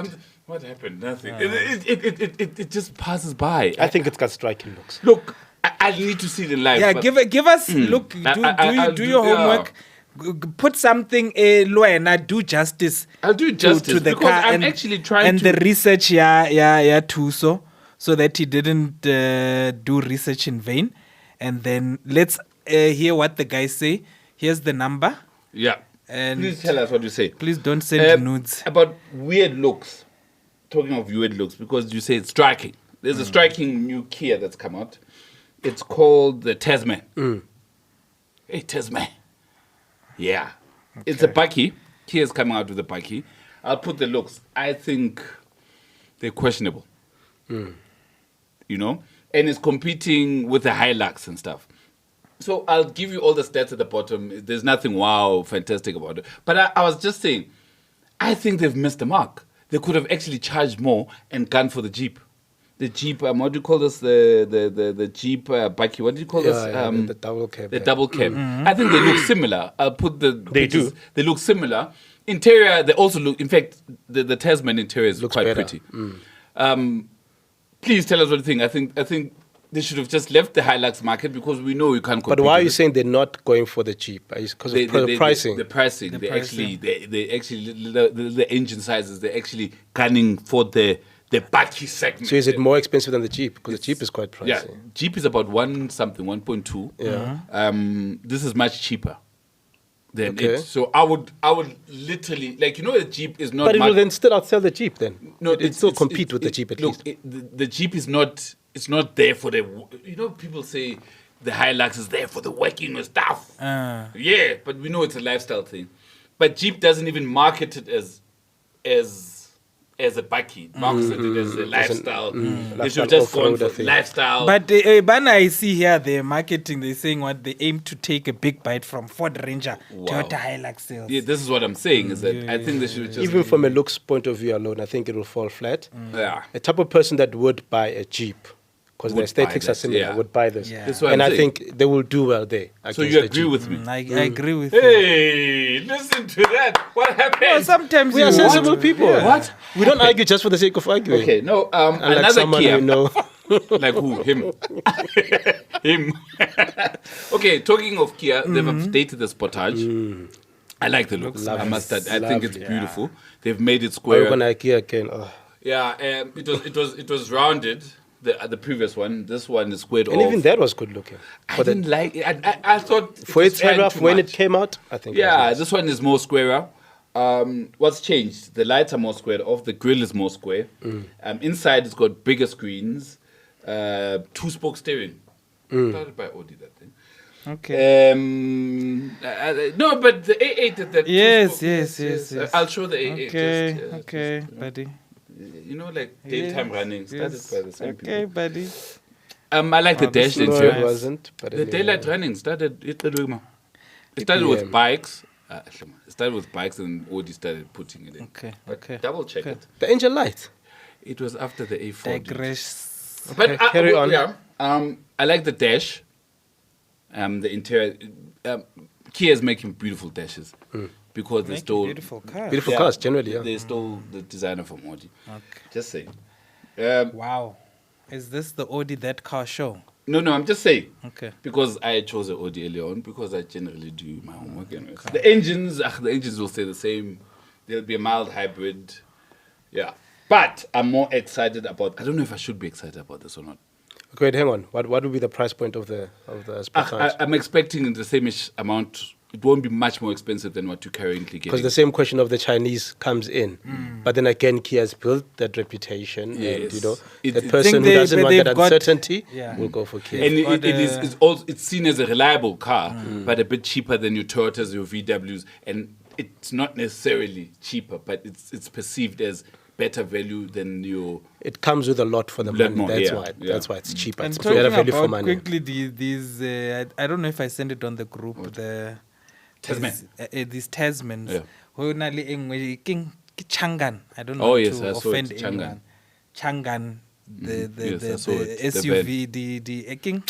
What happened? Nothing. It just passes by. I think it's got striking looks. Look, I need to see the live. Yeah, but give us look. I'll Do your yeah. homework. Put something Luena, do justice. I'll do justice to the because car I'm and, actually trying and to. the research too so that he didn't do research in vain. And then let's hear what the guys say. Here's the number. Yeah. And Please tell us what you say. please don't send nudes. About weird looks. Talking of weird looks, because you say it's striking. There's a striking new Kia that's come out. It's called the Tasman. Hey, Tasman. Yeah. It's a Bucky. Kia's coming out with a Bucky. I'll put the looks. I think they're questionable. You know? And it's competing with the Hilux and stuff. So I'll give you all the stats at the bottom. There's nothing wow, fantastic about it. But I was just saying, I think they've missed the mark. They could have actually charged more and gone for the Jeep. The Jeep, what do you call this? The Jeep Bucky. What do you call this? The double cab. The double cab. I think they look similar. I'll put the They pictures. do. They look similar. Interior, they also look. In fact, the Tasman interior is Looks quite better. pretty. Please tell us what you think. I think they should have just left the Hilux market because we know we can't compete. But why are with you it. saying they're not going for the Jeep? Because of the pricing. The pricing. They pricing. actually the engine sizes. They're actually gunning for the Bucky segment. So is it more expensive than the Jeep? Because the Jeep is quite pricey. Yeah, Jeep is about 1.2. Yeah. This is much cheaper. than Okay. it. So I would literally, like, you know, the Jeep is not. But it will then still outsell the Jeep then. No, it still compete with the Jeep at least. The Jeep is not. It's not there for the. You know, people say the Hilux is there for the working and stuff. Yeah, but we know it's a lifestyle thing. But Jeep doesn't even market it as a bakkie. It markets it as a lifestyle. They should just go for thing. lifestyle. But Bana, I see here they're marketing. They're saying what they aim to take a big bite from Ford Ranger, Toyota Hilux sales. Yeah, this is what I'm saying. Is that I think they should just Even from a looks point of view alone, I think it will fall flat. Yeah. A type of person that would buy a Jeep, because the Would buy aesthetics are that, similar, yeah. would buy this. Yeah. That's what And I'm I saying. think they will do well there. So against you the agree Jeep. with me? I agree with you. Hey, listen to that. What happened? No, sometimes We are you sensible want- people. Yeah. What? We don't argue just for the sake of arguing. Okay, no. Unlike Another someone Kia. we know. Like who? Him. Him. Okay, talking of Kia, they've updated the Sportage. I like the look. I must add. I think it's Lovely. beautiful. They've made it We're square. going to IKEA again. Oh. Yeah, it was rounded. The previous one. This one is squared And off. even that was good looking. I For, didn't like it. I thought it for was its trying era, too when it much. came out, I think it was Yeah, nice. this one is more squarer. What's changed? The lights are more squared off. The grill is more square. Inside, it's got bigger screens, 2-spoke steering. Started by Audi, that thing. Okay. No, but the A8 that Yes, two-spoke- yes. I'll show the A8. Okay, just, okay, buddy. You know, like daytime running. Started Yes. by the same Okay, people. buddy. I like the dash this is No, interior. it nice. wasn't. But The anyway. daylight running started. It started Yeah. with bikes. It started with bikes, and Audi started putting it in. Okay, But okay. double check okay. it. The engine light. It was after the A4. dude. Digress. But Okay, carry on. Yeah. I like the dash. The interior. Kia is making beautiful dashes because they Make a stole beautiful car. Beautiful cars, generally, yeah. They stole the designer from Audi. Okay. Just saying. Wow. Is this the Audi That Car show? No, I'm just saying. Okay. Because I chose the Audi earlier on because I generally do my homework. Anyways. The engines will stay the same. There'll be a mild hybrid. Yeah. But I'm more excited about. I don't know if I should be excited about this or not. Okay, wait, hang on. What would be the price point of the Sportage? I'm expecting the same-ish amount. It won't be much more expensive than what you currently get. Because the same question of the Chinese comes in. But then again, Kia's built that reputation. And, Yes. you know, It- the I person think who doesn't but want that they've got- uncertainty yeah. will go for Kia. And Got it's also it's seen as a reliable car, but a bit cheaper than your Toyotas, your VWs, and it's not necessarily cheaper, but it's perceived as better value than your. It comes with a lot for the Lot money. more, That's yeah, why. yeah. That's why it's cheaper. And It's talking better value for about money. quickly these I don't know if I sent it on the group. The Tasman. these Tasmans. Yeah. Ho na le e nngwe ke Changan. I don't Oh, want yes, to I saw it, offend Changan. anyone. Changan, Yes, I saw the it, the SUV, the king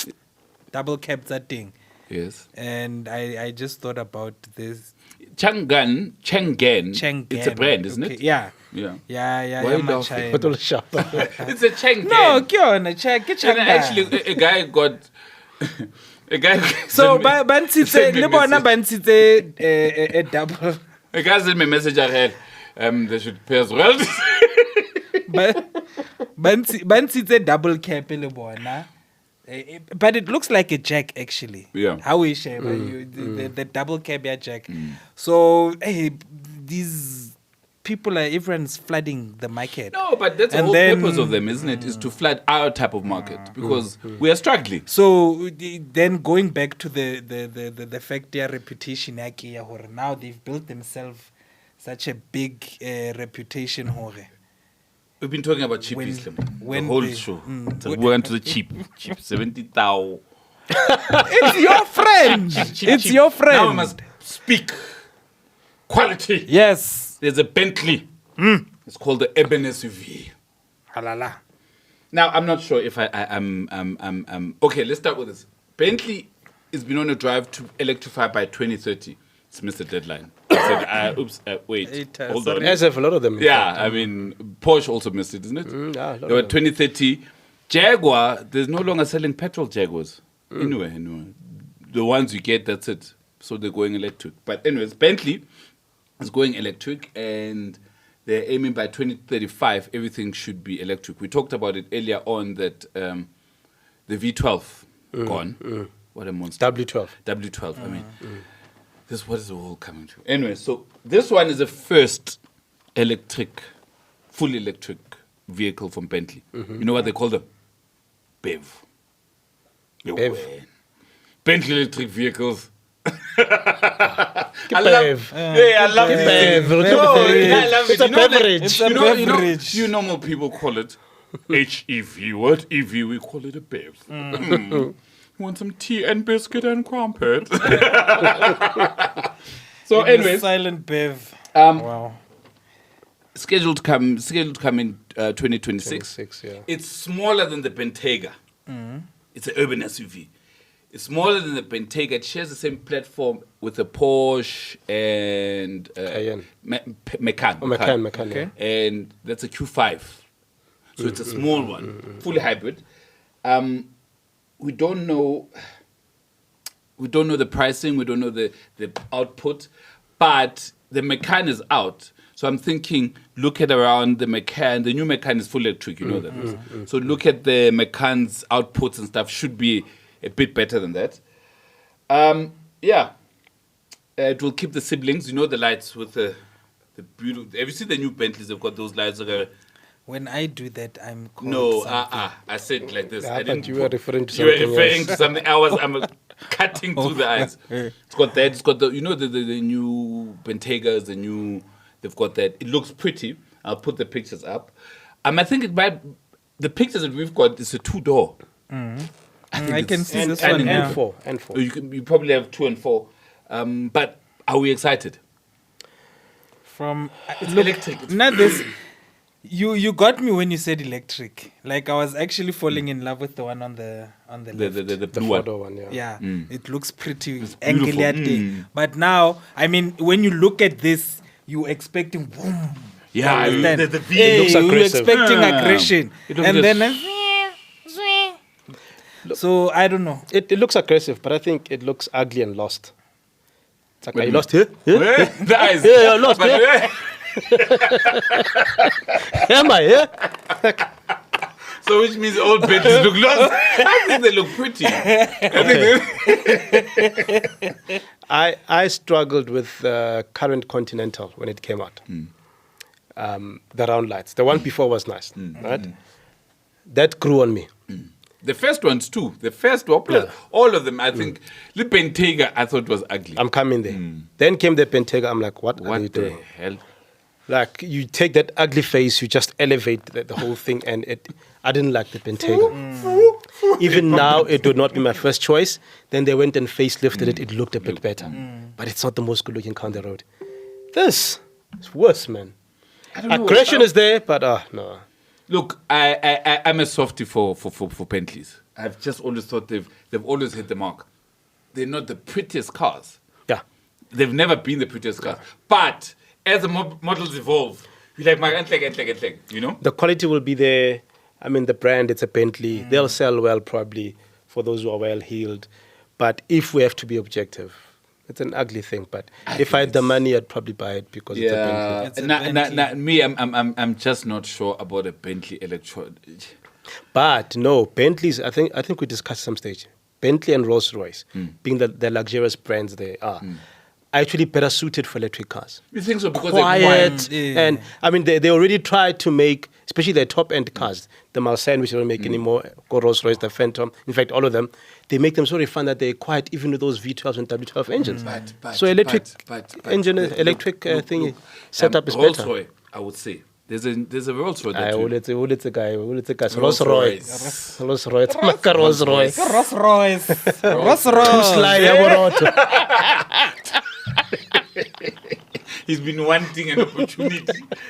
double cab that thing. Yes. And I just thought about this Chang'an. Chang'an. It's a brand, isn't Okay, it? Yeah. Yeah. Yeah, Why yeah, you my laughing? China. But all sharp. It's a Chang'an. No, ke yona, ke And Changan. actually, a guy got. A guy. So sent me- ba ntshitse sent me le bona message. ba ntshitse a double A guy sent me a message I had. They should pay us royalties. ba ntshitse double cap le bona. But it looks like a jack actually. Yeah. How we share the double cab yeah jack. So hey, these people are everyone's flooding the market. No, but that's the And whole then- purpose of them, isn't it? Is to flood our type of market because we are struggling. So then going back to the fact their reputation ya Kia hore now they've built themselves such a big reputation hore. We've been talking about cheap When- Islam when the whole they- show. So when- we went to the cheap 70,000. It's your friend. It's cheap. your Now we friend. must speak quality. Yes. There's a Bentley. It's called the Eben SUV. Halala. Now I'm not sure if I'm okay. Let's start with this. Bentley has been on a drive to electrify by 2030. It's missed the deadline. I said, wait, hold on. As have a lot of them. in Yeah, fact. I mean, Porsche also missed it, isn't it? Yeah, a lot They were of them. 2030. Jaguar, there's no longer selling petrol Jaguars. Anyway. The ones you get, that's it. So they're going electric. But anyways, Bentley is going electric and they're aiming by 2035, everything should be electric. We talked about it earlier on that the V12 gone. What a monster. W12. W12, I mean. What is it all coming to? Anyway, so this one is the first full electric vehicle from Bentley. You know what they call them? BEV. BEV. Bentley electric vehicles. I BEV. love BEV. it. No, I love it. It's a beverage. It's a beverage. You normal people call it HEV. What EV? We call it a BEV. Want some tea and biscuit and crumpet? So, anyways, silent bev. wow. Scheduled to come in 2026. 26, yeah. It's smaller than the Bentayga. It's an urban SUV. It's smaller than the Bentayga. It shares the same platform with the Porsche and Cayenne. Macan. Macan, Okay. yeah. And that's a Q5. So it's a small one, fully hybrid. We don't know the pricing, we don't know the output, but the Macan is out. So I'm thinking, look at around the Macan. The new Macan is full electric, you know that. So look at the Macan's outputs and stuff, should be a bit better than that. It will keep the siblings, you know, the lights with the beautiful. Have you seen the new Bentleys? They've got those lights. When I do that, I'm called No, something. I said like this. Yeah, I didn't. but you were referring to You were something referring else. to something. I'm cutting through the eyes. It's got that. It's got the new Bentaygas. They've got that. It looks pretty. I'll put the pictures up. I think the pictures that we've got is a 2-door. I can see this And one now. four. You probably have 2 and 4. But are we excited? From It's look, electric. not this. You got me when you said electric. Like I was actually falling in love with the one on the left. The The blue one. photo one, yeah. Yeah, it looks pretty beautiful. angly. But now, I mean, when you look at this, you expecting boom. Yeah, Understand? the V Hey, looks you aggressive. expecting Yeah. aggression, It don't and just- then so I don't know. It looks aggressive, but I think it looks ugly and lost. It's like, What are do you you lost here? Yeah? The eyes. Yeah, I lost, But- yeah. Am I here? So which means old Bentleys look lost. I think they look pretty. I struggled with current Continental when it came out. The round lights. The one before was nice, right? That grew on me. The first ones too. The first one, Yeah. all of them. I think the Bentayga I thought was ugly. I'm coming there. Then came the Bentayga. I'm like, what are you What the doing? hell? Like, you take that ugly face, you just elevate the whole thing, and I didn't like the Bentayga. Even now, it would not be my first choice. Then they went and facelifted it. It looked a bit better. But it's not the most good-looking car on the road. This is worse, man. I don't know. Aggression is there, but no. Look, I'm a softie for Bentleys. I've just always thought they've always hit the mark. They're not the prettiest cars. Yeah. They've never been the prettiest cars. But as the models evolve, you're like, you know? The quality will be there. I mean, the brand, it's a Bentley. They'll sell well, probably, for those who are well-heeled. But if we have to be objective, it's an ugly thing. But if I had the money, I'd probably buy it because it's a Bentley. It's a Bentley. Me, I'm just not sure about a Bentley electro. But no, Bentleys, I think we discussed some stage. Bentley and Rolls-Royce, being the luxurious brands they are actually better suited for electric cars. You think so? Because Quiet. Mm, And I mean, they already tried to make, especially their top-end cars, the Mulsanne, which they don't make anymore, Rolls-Royce, the Phantom, in fact, all of them, they make them so refined that they're quiet even with those V12s and W12 engines. So electric engine, electric thing setup is better. Rolls-Royce, I would say. There's a Rolls-Royce. I that will you- it's a guy. Rolls-Royce. Rolls-Royce. Rolls-Royce. Rolls-Royce. Rolls Royce. Rolls Too Royce. sly, Yaboroto. He's been wanting an opportunity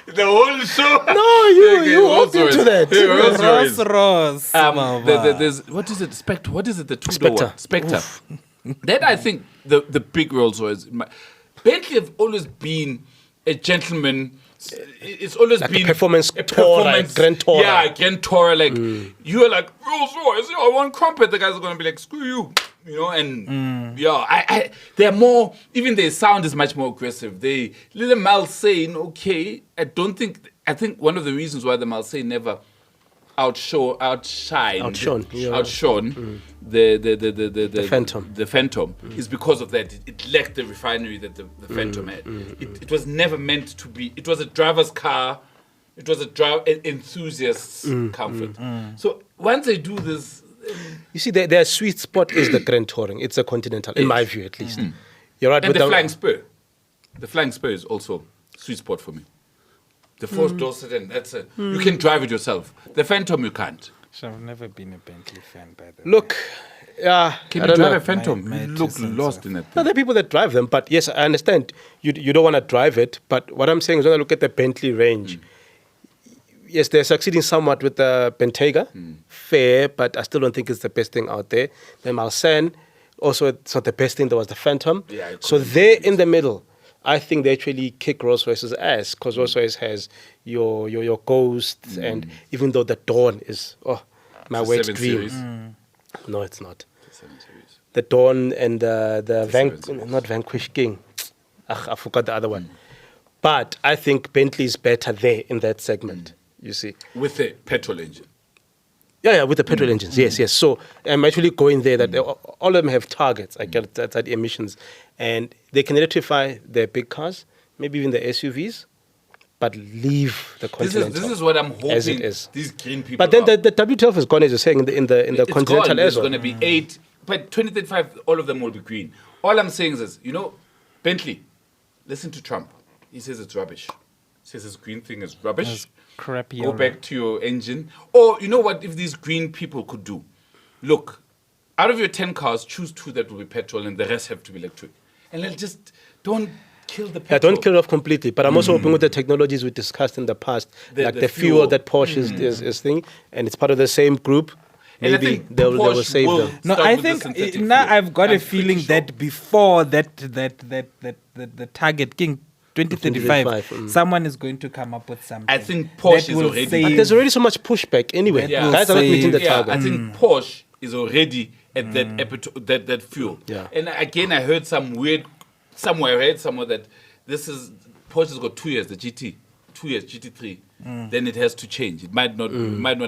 the whole show. No, you walked into that. Yeah, Rolls-Royce. Rolls Royce. There's what is it? Spectre. What is it? The two-door one? Spectre. Spectre. That I think the big Rolls Royce. Bentley have always been a gentleman. It's always Like a been performance tourer, like Grand Tourer. Yeah, Grand Tourer. Like you're like Rolls Royce. I want crumpet. The guys are gonna be like, screw you. You know, and yeah, they're more. Even their sound is much more aggressive. They little Mulsanne, okay. I think one of the reasons why the Mulsanne never outshone the Phantom. The Phantom is because of that. It lacked the refinery that the Phantom had. It was never meant to be. It was a driver's car. It was an enthusiast's comfort. So once they do this, you see, their sweet spot is the Grand Touring. It's a Continental, in my view, at least. You're right. and with the Flying Spur. The Flying Spur is also sweet spot for me. The 4-door sedan, that's it. You can drive it yourself. The Phantom, you can't. So I've never been a Bentley fan, by the way. Look, yeah, Can I you don't drive know. a Phantom? My You look two cents lost off. in it. No, there are people that drive them, but yes, I understand. You don't want to drive it, but what I'm saying is when I look at the Bentley range, yes, they're succeeding somewhat with the Bentayga, fair, but I still don't think it's the best thing out there. The Marsan, also it's not the best thing. There was the Phantom. Yeah, I so couldn't they're believe in the middle. I think they actually kick Rolls-Royce's ass because Rolls-Royce has your Ghosts, and even though the Dawn is my It's a wet 7 dream. Series. No, it's not. The 7 Series. The Dawn and the 7 Series. not Vanquish King. I forgot the other one. But I think Bentley is better there in that segment. You see. With the petrol engine. Yeah, with the petrol engines. Yes. So I'm actually going there that all of them have targets. I get that emissions, and they can electrify their big cars, maybe even the SUVs, but leave the Continental. This is what I'm hoping as it is. these green people But then are. the W12 is gone, as you're saying, in the It's Continental gone. as There's well. going to be 8. But 2035, all of them will be green. All I'm saying is, Bentley, listen to Trump. He says it's rubbish. He says this green thing is rubbish. That's crappy. Go back to your engine. Or you know what, if these green people could do? Look, out of your 10 cars, choose 2 that will be petrol and the rest have to be electric. And let's just don't kill the petrol. Yeah, don't kill it off completely. But I'm also hoping with the technologies we discussed in the past, like The the fuel fuel. that Porsche is thing, and it's part of the same group, And I maybe think they will Porsche save will them. No, start I with the think synthetic now fuel. I've got I'm a feeling pretty sure. that before the target King 2035, 2035, someone is going to come up with something. I think Porsche that is will already- save- But there's already so much pushback anyway. Yeah. Guys are not meeting the Yeah, target. I think Porsche is already at that fuel. Yeah. And again, I heard somewhere that Porsche has got 2 years, the GT, 2 years, GT3. Then it has to change. It might not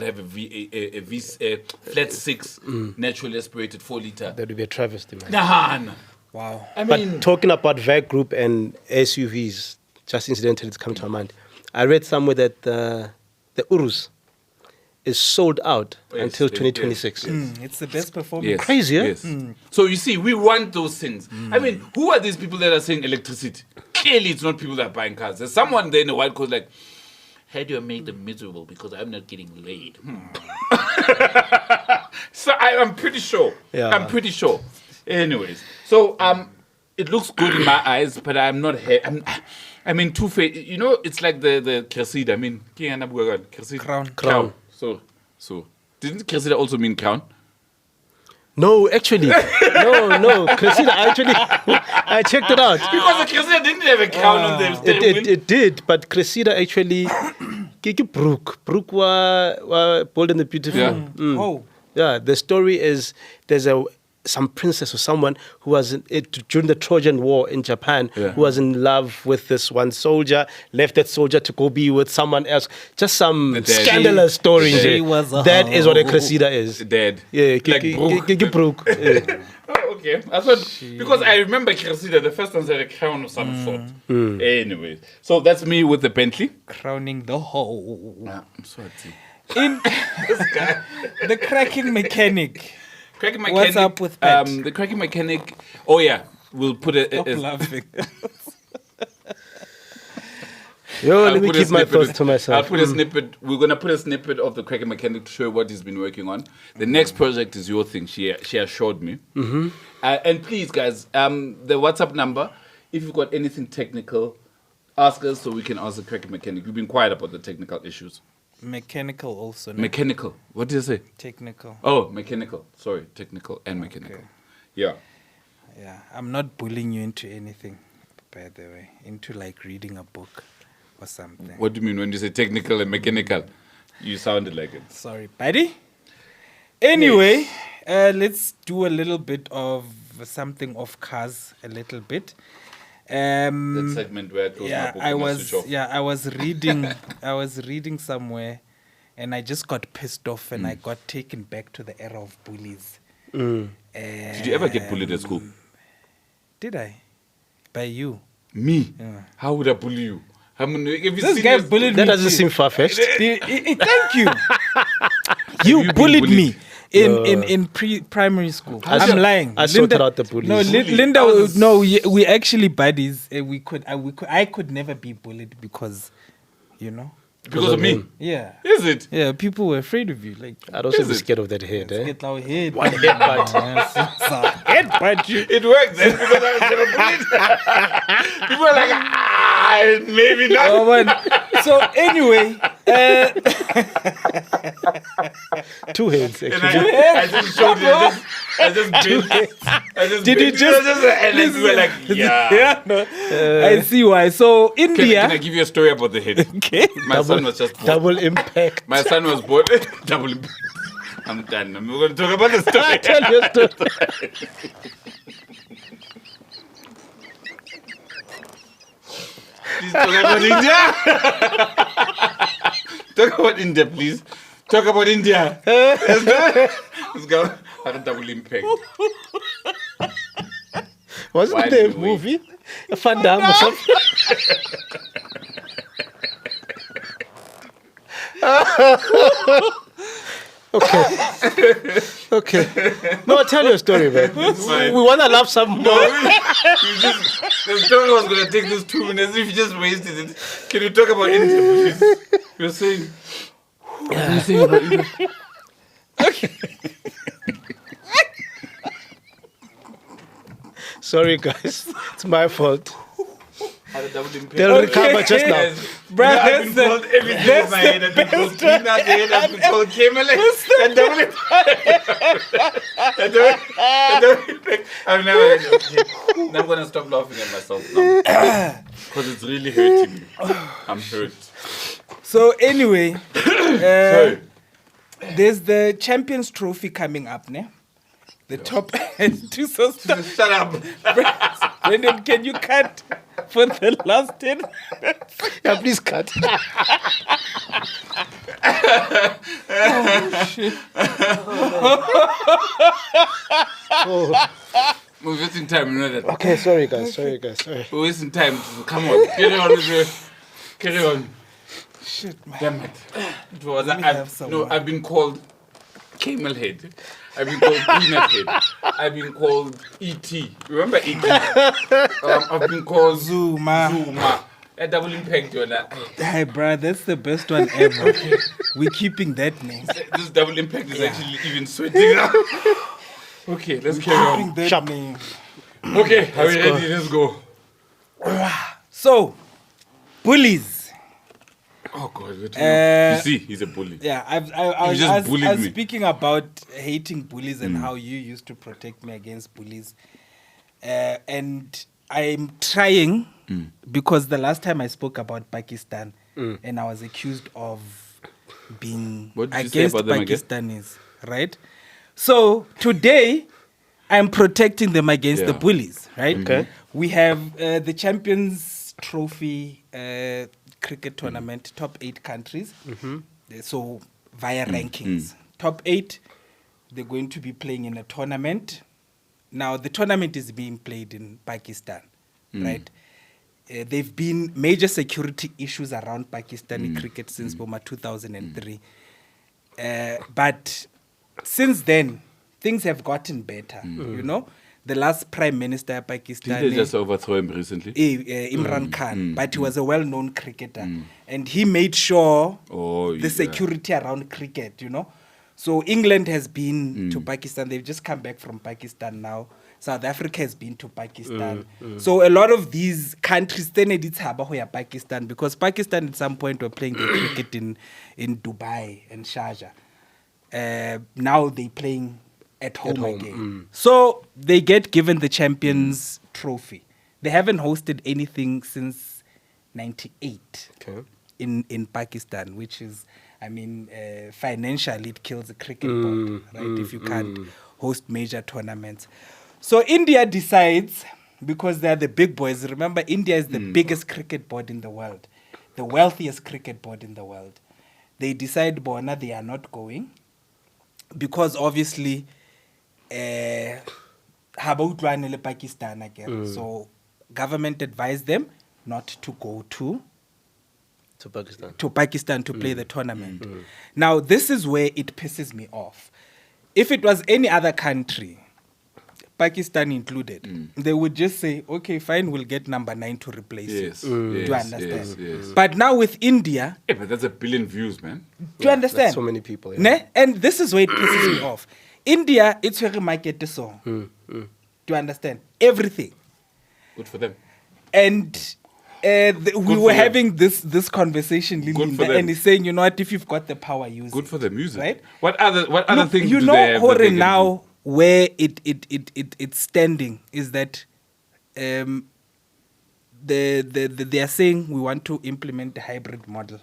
have a flat 6 naturally aspirated 4-liter. That would be a travesty, man. Nah. Wow. I But mean, talking about VAG Group and SUVs, just incidentally, it's come to my mind. I read somewhere that the Urus is sold out Yes, until yes, 2026. yes. It's the best performing. yes, Crazy, eh? yes. So you see, we want those things. I mean, who are these people that are saying electricity? Clearly, it's not people that are buying cars. There's someone there in a white coat like, how do I make them miserable because I'm not getting laid? So I'm pretty sure. Yeah. I'm pretty sure. Anyways, so it looks good in my eyes, but I'm not. I mean, two-faced. It's like the Cressida. I mean, Crown. Crown. So didn't Cressida also mean crown? No, actually. no. Cressida, I checked it out. Because the Cressida didn't have a crown on the steering wheel. It did, but Cressida actually. Brooke wa Bold and the Beautiful. Yeah. Oh. Yeah, the story is there's some princess or someone who was during the Trojan War in Japan, who was in love with this one soldier, left that soldier to go be with someone else. Just some The dad. scandalous story. She was a That is what a hoe. Cressida is. Dead. Yeah, Like Brooke. Yeah. Oh, okay. I thought because I remember Cressida, the first one had a crown of some sort. Anyways, so that's me with the Bentley. Crowning the whole. I'm sorry. In the cracking mechanic. Cracking mechanic. What's up with that? The cracking mechanic. Oh yeah, we'll put Stop a laughing. Yo, I'll let me put a keep my snippet- thoughts to myself. I'll put a snippet. We're gonna put a snippet of the cracking mechanic to show what he's been working on. The next project is your thing. She assured me. And please, guys, the WhatsApp number. If you've got anything technical, ask us so we can ask the cracking mechanic. We've been quiet about the technical issues. Mechanical also. No? Mechanical. What did I say? Technical. Oh, mechanical. Sorry, technical and mechanical. Okay. Yeah. Yeah, I'm not bullying you into anything, by the way. Into like reading a book or something. What do you mean when you say technical and mechanical? You sounded like it. Sorry, buddy. Anyway, let's do a little bit of something of cars, a little bit. That segment where I close my book and I switch off. I was reading I was reading somewhere and I just got pissed off, and I got taken back to the era of bullies. Did you ever get bullied at school? Did I? By you? Me? Yeah. How would I bully you? Have you This seen guy this- bullied That me. doesn't seem far-fetched. Thank you. you You been bullied bullied? me in primary school. I I'm saw- lying. I sorted out the bullies. No, Bully. Linda. I was- No, we actually buddies. I could never be bullied because, Because of me? Yeah. Is it? Yeah, people were afraid of you. Like, I'd also Is be it? scared of that head, eh? get our head. One headbutt. Headbutt you. It works then because I was never bullied. People are like, maybe not. Oh, man. So anyway, Two heads, And actually. I just showed you. I just bent. Did you just- And then we were like, yeah. no, I see why. So Can India. I give you a story about the head? Okay. My son was just born. Double impact. My son was born. Double. I'm done. I'm going to talk about the story. Tell your story. Please talk about India. Talk about India, please. Talk about India. Let's go. Have a double impact. Wasn't Why there a do we- movie? A Van Damme or something? Okay. No, tell your story, man. fine. We want to laugh some more. The story was going to take this 2 minutes. If you just wasted it, can you talk about India, please? You're saying. What are you saying about India? Sorry, guys. It's my fault. Had a double impact. They'll recover just now. Yes. Bruh, I've that's been the- called everything in my head. I've been called peanut head. I've been called camel head. And double impact. And double impact. I've never heard it. Okay. Now I'm going to stop laughing at myself now. Because it's really hurting me. I'm hurt. So anyway, Sorry. there's the Champions Trophy coming up, ne? The top two so stop. Shut up. Brendan, can you cut for the last 10? Yeah, please cut. We're wasting time, you know that. Okay, sorry, guys. Sorry. We're wasting time. Come on. Carry on with the. Carry on. Shit, man. Damn it. It was, Let me have some I've been called camel head. I've been called peanut head. I've been called E.T. Remember E.T.? I've been called Zuma. A double impact, you know. Hey, bruh, that's the best one ever. We're keeping that name. This double impact is actually even sweating now. Okay, let's carry on. Keeping that Sharp. name. Okay, are we ready? Let's go. So, bullies. Oh, God. What Uh, you see, he's a bully. Yeah, I You was, just I was bullied me. speaking about hating bullies and how you used to protect me against bullies. And I'm trying, because the last time I spoke about Pakistan, and I was accused of being What did you say against about them again? Pakistanis, right? So today, I'm protecting them against the Yeah. bullies, right? Okay. We have the Champions Trophy cricket tournament, top 8 countries. So via rankings. Top 8, they're going to be playing in a tournament. Now, the tournament is being played in Pakistan, right? There've been major security issues around Pakistani cricket since Boma 2003. But since then, things have gotten better, you know? The last prime minister of Pakistan, Did they just overthrow him recently? Imran Khan, but he was a well-known cricketer. And he made sure Oh, the security around cricket, you know? So England has been to Pakistan. They've just come back from Pakistan now. South Africa has been to Pakistan. So a lot of these countries, then it's Pakistan, because Pakistan at some point were playing their cricket in Dubai and Sharjah. Now they're playing at home again. So they get given the Champions Trophy. They haven't hosted anything since 98 in Pakistan, which is, I mean, financially it kills the cricket board, right? If you can't host major tournaments. So India decides, because they're the big boys, remember India is the biggest cricket board in the world, the wealthiest cricket board in the world. they decide bona they are not going because obviously ha ba utlwane le Pakistan again. So government advised them not to go to Pakistan to play the tournament. Now this is where it pisses me off. If it was any other country, Pakistan included, they would just say, okay, fine, we'll get number 9 to replace you. Do you understand? Yes. But now with India... Yeah, but that's 1 billion views, man. Do you understand? That's so many people. Yeah. Ne? And this is where it pisses me off. India, it's where market song. Do you understand? Everything. Good for them. And we were having this conversation, Linda, and he's saying, you know what, if you've got the power, use it. Good for the music. Right? What other things you do know, they have that they can now where it's standing is that they are saying we want to implement the hybrid model.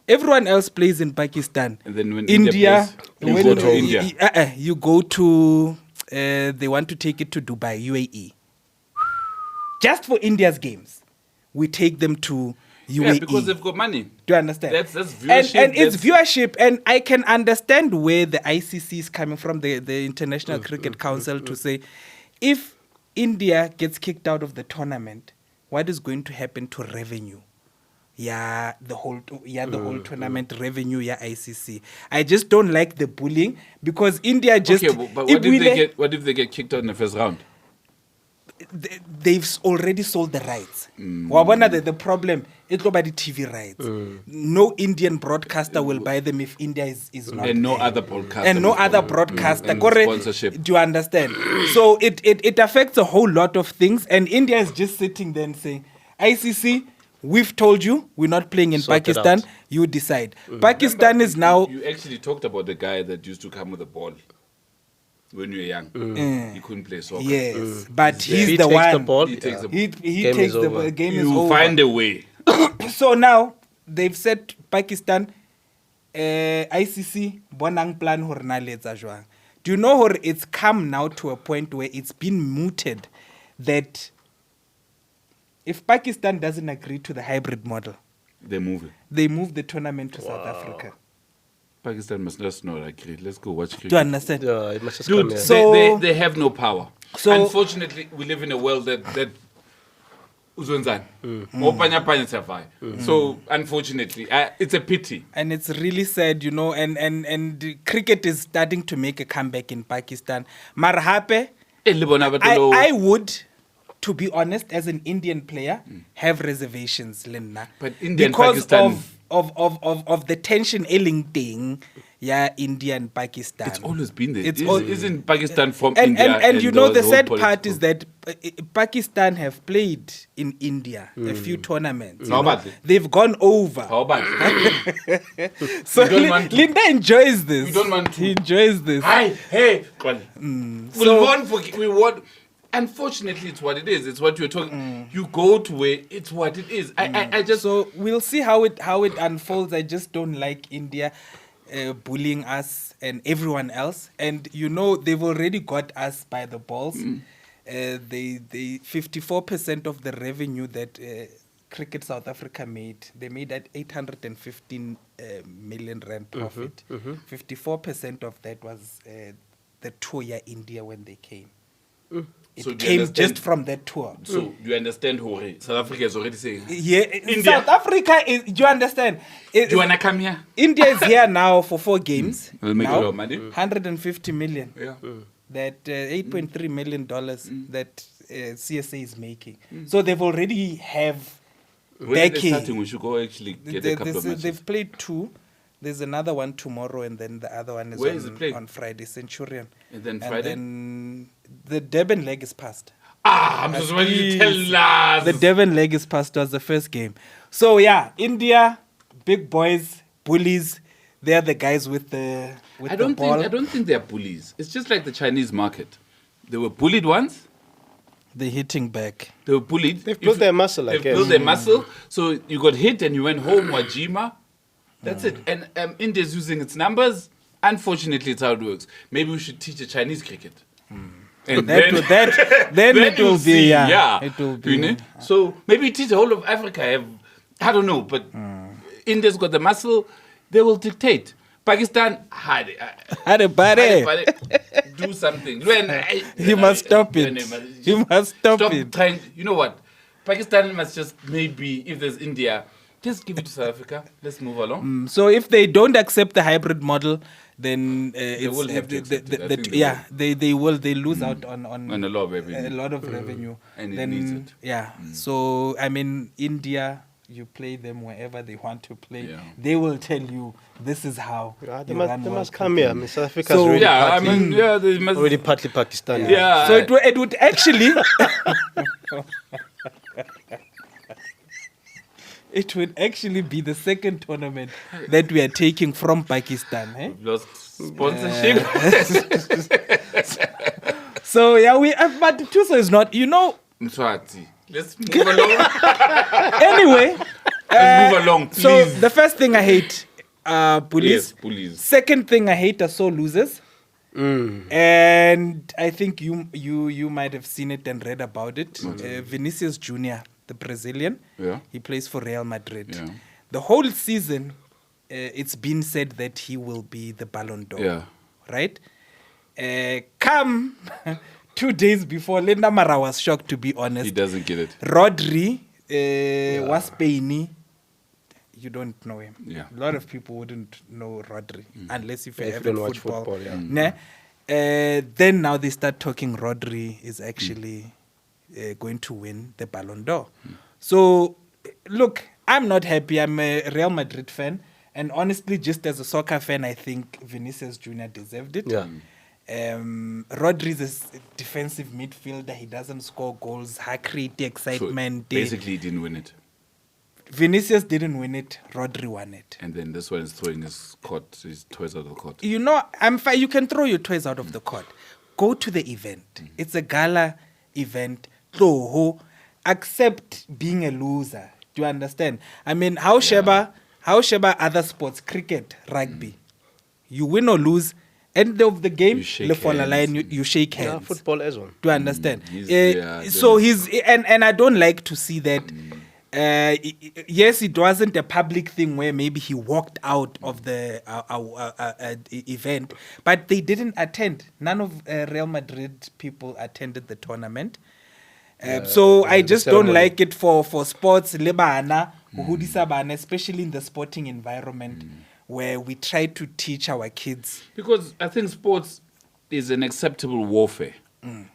Everyone else plays in Pakistan. And then when India plays, you go to India. You go to they want to take it to Dubai, UAE. Just for India's games, we take them to UAE. Yeah, because they've got money. Do you understand? That's viewership. And it's viewership, and I can understand where the ICC is coming from, the International Cricket Council, to say, if India gets kicked out of the tournament, what is going to happen to revenue? The whole tournament revenue, ICC. I just don't like the bullying because India just. Okay, but what if they get kicked out in the first round? They've already sold the rights. The problem, it's nobody TV rights. No Indian broadcaster will buy them if India is not. And no there. other broadcaster. And no other broadcaster. And sponsorship. Do you understand? So it affects a whole lot of things. And India is just sitting there and saying, ICC, we've told you we're not playing in Pakistan. You decide. Pakistan is now. You actually talked about the guy that used to come with the ball. When you were young, he couldn't play soccer. Yes, but he's he the takes one. the ball. He takes the He Game takes is the over. game is You over. find a way. So now they've said Pakistan, ICC, bonang plan hore na le etsa jwang. Do you know hore it's come now to a point where it's been mooted that if Pakistan doesn't agree to the hybrid model, They move it. they move the tournament to South Africa. Pakistan must not agree. Let's go watch cricket. Do you understand? Yeah, it must just Dude, come here. So- they have no power. So- Unfortunately, we live in a world that uzwenzani. Opanya survive. So unfortunately, it's a pity. And it's really sad, you know, and cricket is starting to make a comeback in Pakistan. Marhape, I would, to be honest, as an Indian player, have reservations, Linda. But India and because Pakistan- of the tension ailing thing, India and Pakistan. It's always been there. It's Isn't Pakistan from and, India? And you know, the whole sad political- part is that Pakistan have played in India a few tournaments. How you know. about it? They've gone over. How about it? So You don't want to- Linda enjoys this. You don't want to- He enjoys this. Hey, So- we want. Unfortunately, it's what it is. It's what you're talking. You go to where it's what it is. I just So we'll see how it unfolds. I just don't like India bullying us and everyone else. And you know, they've already got us by the balls. They 54% of the revenue that Cricket South Africa made, they made at 815 million rand profit. 54% of that was the tour India when they came. It So do you came understand- just from that tour. So do you understand, Hore? South Africa is already saying, Yeah, India. South Africa is. Do you understand? do you wanna come here? India is here now for 4 games. We'll make a now, lot of money. 150 million. Yeah. That $8.3 million that CSA is making. So they've already have When they're backing. starting, we should go actually get a couple of matches. They've played 2. There's another one tomorrow, and then the other one is, Where is it played? on Friday, Centurion. And then Friday? then the Durban leg is passed. I'm just waiting to tell us. The Devon leg is passed was the first game. So yeah, India, big boys, bullies. They're the guys with the ball. I don't think they're bullies. It's just like the Chinese market. They were bullied once. They're hitting back. They were bullied. They've built their muscle, I They've guess. built their muscle. So you got hit and you went home, Wajima. That's it. And India's using its numbers. Unfortunately, it's how it works. Maybe we should teach a Chinese cricket. And Then it you'll will see, be yeah. It will be. You know? So maybe teach the whole of Africa. I don't know, but India's got the muscle. they will dictate. Pakistan, do something. You must stop it. You must stop it. Trying. You know what? Pakistan must just maybe, if there's India, just give it to South Africa. Let's move along. So if they don't accept the hybrid model, then They will have to accept it. I think they will. They lose out on a lot of revenue. A lot of revenue. And it then, needs it. Yeah. So I mean, India, you play them wherever they want to play. Yeah. They will tell you this is how. They you must, run they World must Cup. come here. I mean, South Africa's So- already Yeah, I partly, mean, yeah, they must. already partly Pakistani. Yeah. So it would actually. It would actually be the second tournament that we are taking from Pakistan. Eh? We've lost sponsorship. So yeah, but Tuso is not. You know. Mswati. Let's move along. Anyway. Let's move along, please. So the first thing I hate, bullies. Yes, bullies. Second thing I hate are sore losers. And I think you might have seen it and read about it. Vinicius Junior, the Brazilian, Yeah. he plays for Real Madrid. Yeah. The whole season, it's been said that he will be the Ballon d'Or. Yeah. Right? Come 2 days before, Linda Mara was shocked, to be honest. He doesn't get it. Rodri was Spain. You don't know him. Yeah. A lot of people wouldn't know Rodri unless if you If you haven't don't watch football. football, yeah. Nah. Then now they start talking Rodri is actually going to win the Ballon d'Or. So, look, I'm not happy. I'm a Real Madrid fan. And honestly, just as a soccer fan, I think Vinicius Jr. deserved it. Yeah. Rodri is a defensive midfielder. He doesn't score goals. He create So excitement. basically, he didn't win it. Vinicius didn't win it. Rodri won it. And then this one is throwing his toys out of the court. You know, I'm fine. You can throw your toys out of the court. Go to the event. It's a gala event. So, accept being a loser. Do you understand? I mean, how Sheba other sports, cricket, rugby, you win or lose. End of the game, You shake left on the hands. line, you shake Yeah, hands. football as well. Do you understand? He's- He's and I don't like to see that. Yes, it wasn't a public thing where maybe he walked out of the event, but they didn't attend. None of Real Madrid people attended the tournament. So I just don't ceremony. like it for sports, lebana, uhudisa bana, especially in the sporting environment where we try to teach our kids. Because I think sports is an acceptable warfare.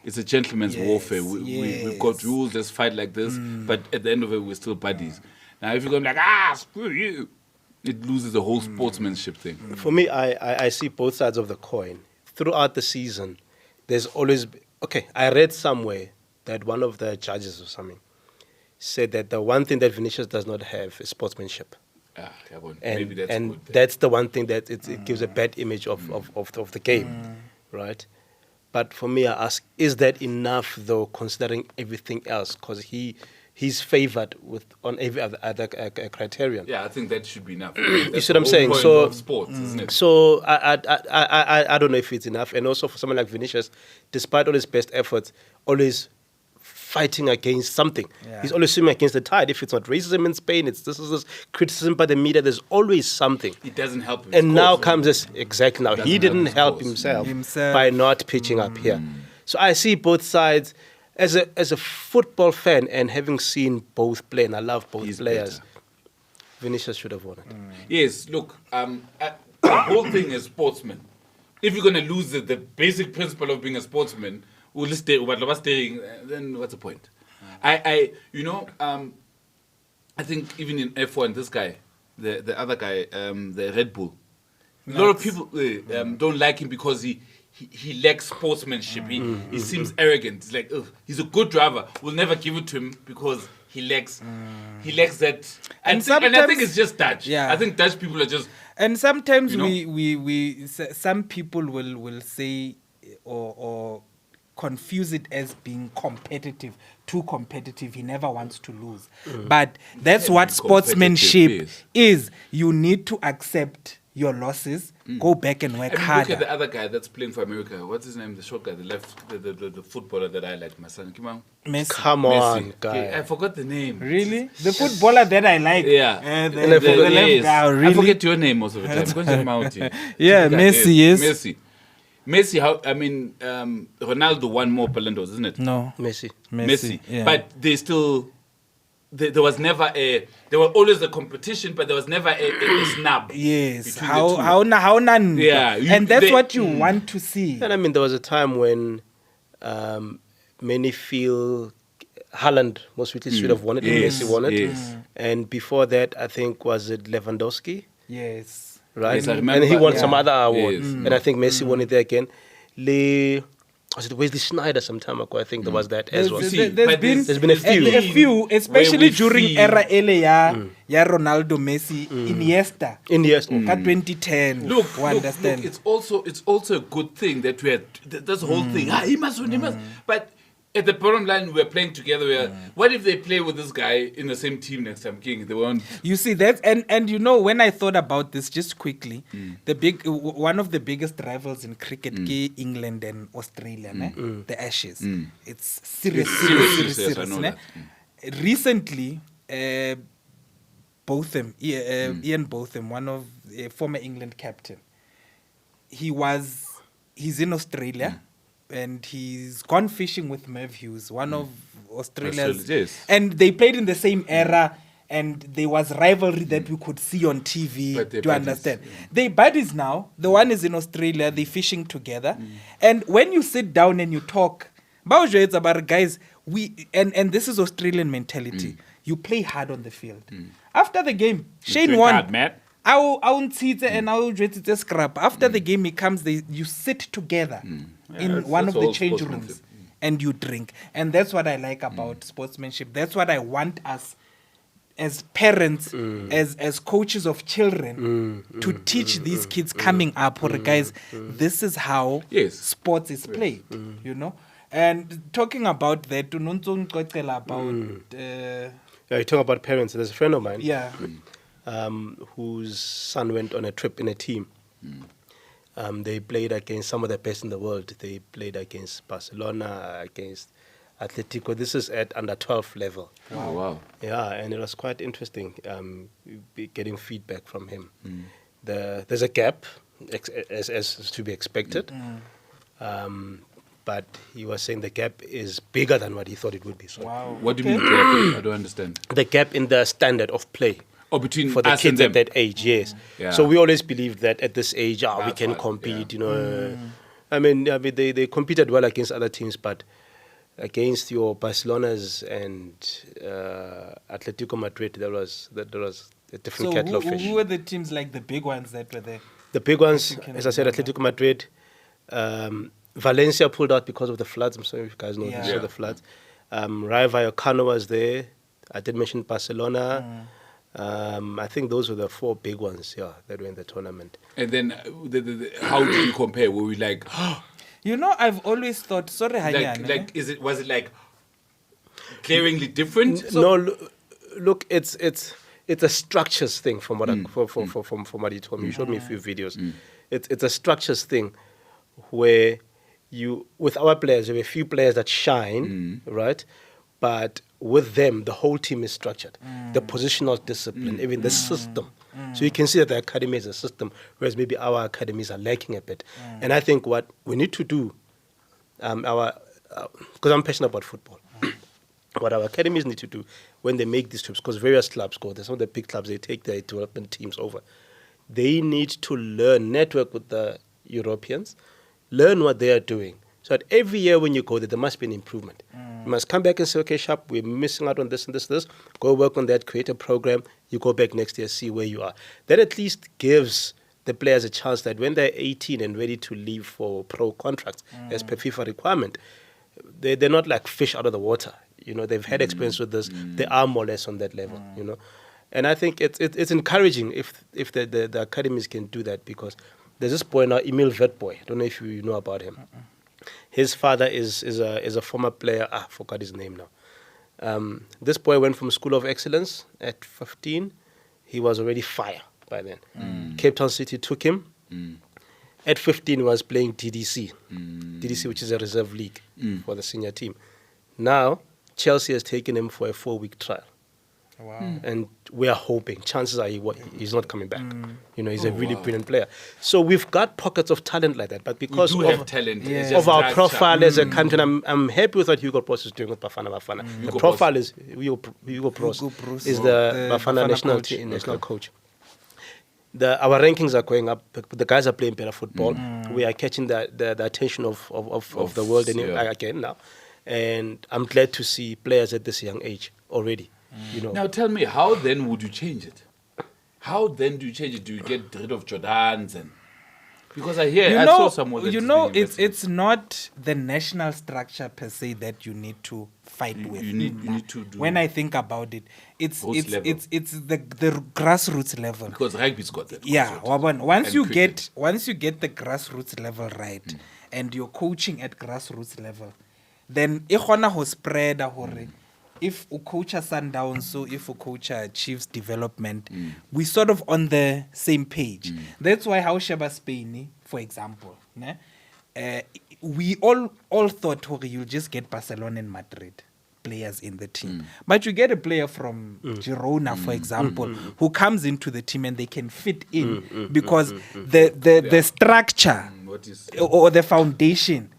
It's a gentleman's Yes, warfare. We've got rules, let's fight like this. But at the end of it, we're still buddies. Now, if you're going to be like, screw you, it loses the whole sportsmanship thing. For me, I see both sides of the coin. Throughout the season, there's always... Okay, I read somewhere that one of the judges or something said that the one thing that Vinicius does not have is sportsmanship. Maybe that's And good. that's the one thing that it gives a bad image of the game, right? But for me, I ask, is that enough, though, considering everything else? Because he's favored on every other criterion. Yeah, I think that should be enough. You see what I'm saying? So, sports, isn't it? So I don't know if it's enough. And also for someone like Vinicius, despite all his best efforts, always fighting against something. Yeah. He's always swimming against the tide. If it's not racism in Spain, it's this criticism by the media. There's always something. It doesn't help him. And now comes this, exactly now. He Doesn't didn't help help his cause. himself by not pitching up here. So I see both sides. As a football fan and having seen both play, and I love both He's players, better. Vinicius should have won it. Yes, look, the whole thing is sportsman. If you're going to lose the basic principle of being a sportsman, then what's the point? I think even in F1, this guy, the other guy, the Red Bull, a lot of people don't like him because he lacks sportsmanship. He seems arrogant. It's like, ugh, he's a good driver. We'll never give it to him because he lacks that. And I sometimes- think it's just Dutch. Yeah. I think Dutch people are just... And sometimes You know? some people will say or confuse it as being competitive, too competitive. He never wants to lose. But that's Can what be sportsmanship competitive, is. You need to accept your losses, go back and work I mean, harder. look at the other guy that's playing for America. What's his name? The short guy, the footballer that I like, my son. Come on. Messi. Come on, Messi. guy. Okay, I forgot the name. Really? The footballer that I like. Yeah. The left Yes. guy, really? I forget your name most of the time. Go check him out here. Yeah, Check Messi, yes. Messi, Ronaldo won more Ballon d'Ors, isn't it? No. Messi. Yeah. But they still... There was never there was always a competition, but there was never a snub. Yes. between How the two. none. Yeah, And that's what you want to see. And I mean, there was a time when many feel Haaland most likely should have won it, Yes, Messi won it. yes. And before that, I think, was it Lewandowski? Yes. Right? Yes, I remember, and he won yeah. some other award. Yes. And I think Messi won it there again. Was it Wesley Sneijder some time ago? I think there was that as well. There's been a few. A few, especially we during feel- era ya Ronaldo, Messi, Iniesta. Iniesta. 2010. Look, understand? it's also a good thing that we had this whole thing. He must win, he must. But at the bottom line, we're playing together. What if they play with this guy in the same team next time? King, they won't. You see that, and you know, when I thought about this just quickly, one of the biggest rivals in cricket, England and Australia, the Ashes. It's serious. Yes, I know ne? Recently, Botham, Ian Botham, one of former England captain, he's in Australia. And he's gone fishing with Merv Hughes, one of Australia's. Yes. And they played in the same era, and there was rivalry that we could see on TV. But they're Do you buddies, understand? They're buddies now. The one is in Australia. They're fishing together. And when you sit down and you talk, it's about guys. And this is Australian mentality. You play hard on the field. After the game, Shane drink won. hard, man. Scrap. After the game, he comes. You sit together in one of that's the all change sportsmanship. rooms and you drink, and that's what I like about sportsmanship. That's what I want us as parents, as coaches of children, to teach these kids coming up. Or guys, this is how sports is played. You know. And talking about that, Yeah, you talk about parents. There's a friend of mine. yeah. Whose son went on a trip in a team. They played against some of the best in the world. They played against Barcelona, against Atletico. This is at under 12 level. Oh, wow. Yeah, and it was quite interesting getting feedback from him. There's a gap, as to be expected. But he was saying the gap is bigger than what he thought it would be. So Wow. What do you mean gap? I don't understand. the gap in the standard of play. Oh, between For the us kids and at them. that age, yes. Yeah. So we always believed that at this age, we That's can what, compete, yeah. you know. I mean, they competed well against other teams, but against your Barcelonas and Atletico Madrid, there was a different So kettle of fish. who were the teams, like the big ones that were there? The big ones, you can as I said, remember. Atletico Madrid, Valencia pulled out because of the floods. I'm sorry if you guys know Yeah. this, the floods. Rayo Vallecano was there. I did mention Barcelona. I think those were the four big ones, that were in the tournament. And then how do you compare? Were we like, You know, I've always thought, sorry, Hanyane, was it like glaringly different? Look, it's a structures thing from what from what he told me. He showed me a few videos. It's a structures thing where with our players, there are a few players that shine, right? But with them, the whole team is structured. The positional discipline, even the system. So you can see that the academy is a system, whereas maybe our academies are lacking a bit. And I think what we need to do, because I'm passionate about football, what our academies need to do when they make these trips, because various clubs go, there's some of the big clubs, they take their development teams over. They need to network with the Europeans, learn what they are doing. So that every year when you go there must be an improvement. You must come back and say, okay, Sharp, we're missing out on this and this. Go work on that, create a program. You go back next year, see where you are. That at least gives the players a chance that when they're 18 and ready to leave for pro contracts, as per FIFA requirement, they're not like fish out of the water. You know, they've had experience with this. They are more or less on that level, you know. And I think it's encouraging if the academies can do that, because there's this boy now, Emil Vetboy. I don't know if you know about him. His father is a former player. I forgot his name now. This boy went from School of Excellence at 15. He was already fire by then. Cape Town City took him. At 15, he was playing DDC, which is a reserve league for the senior team. Now, Chelsea has taken him for a 4-week trial. Wow. And we are hoping, chances are he's not coming back. He's a really brilliant player. So we've got pockets of talent like that, but because have talent, of our profile as a country, and I'm happy with what Hugo Bros is doing with Bafana. The profile is Hugo Bros is the Bafana national coach. Our rankings are going up. The guys are playing better football. We are catching the attention of the world again now. And I'm glad to see players at this young age already. Now tell me, how then would you change it? How then do you change it? Do you get rid of Jordans because I saw someone. It's not the national structure per se that you need to fight with. You need to do. When I think about it, it's the grassroots level. Because rugby's got that. Yeah, once you get the grassroots level right, and you're coaching at grassroots level, then it gonna spread if you coach a Sundowns, so if you coach a Chiefs development, we sort of on the same page. That's why how Sheba Spain, for example, we all thought you'll just get Barcelona and Madrid players in the team. But you get a player from Girona, for example, who comes into the team and they can fit in because the structure or the foundation,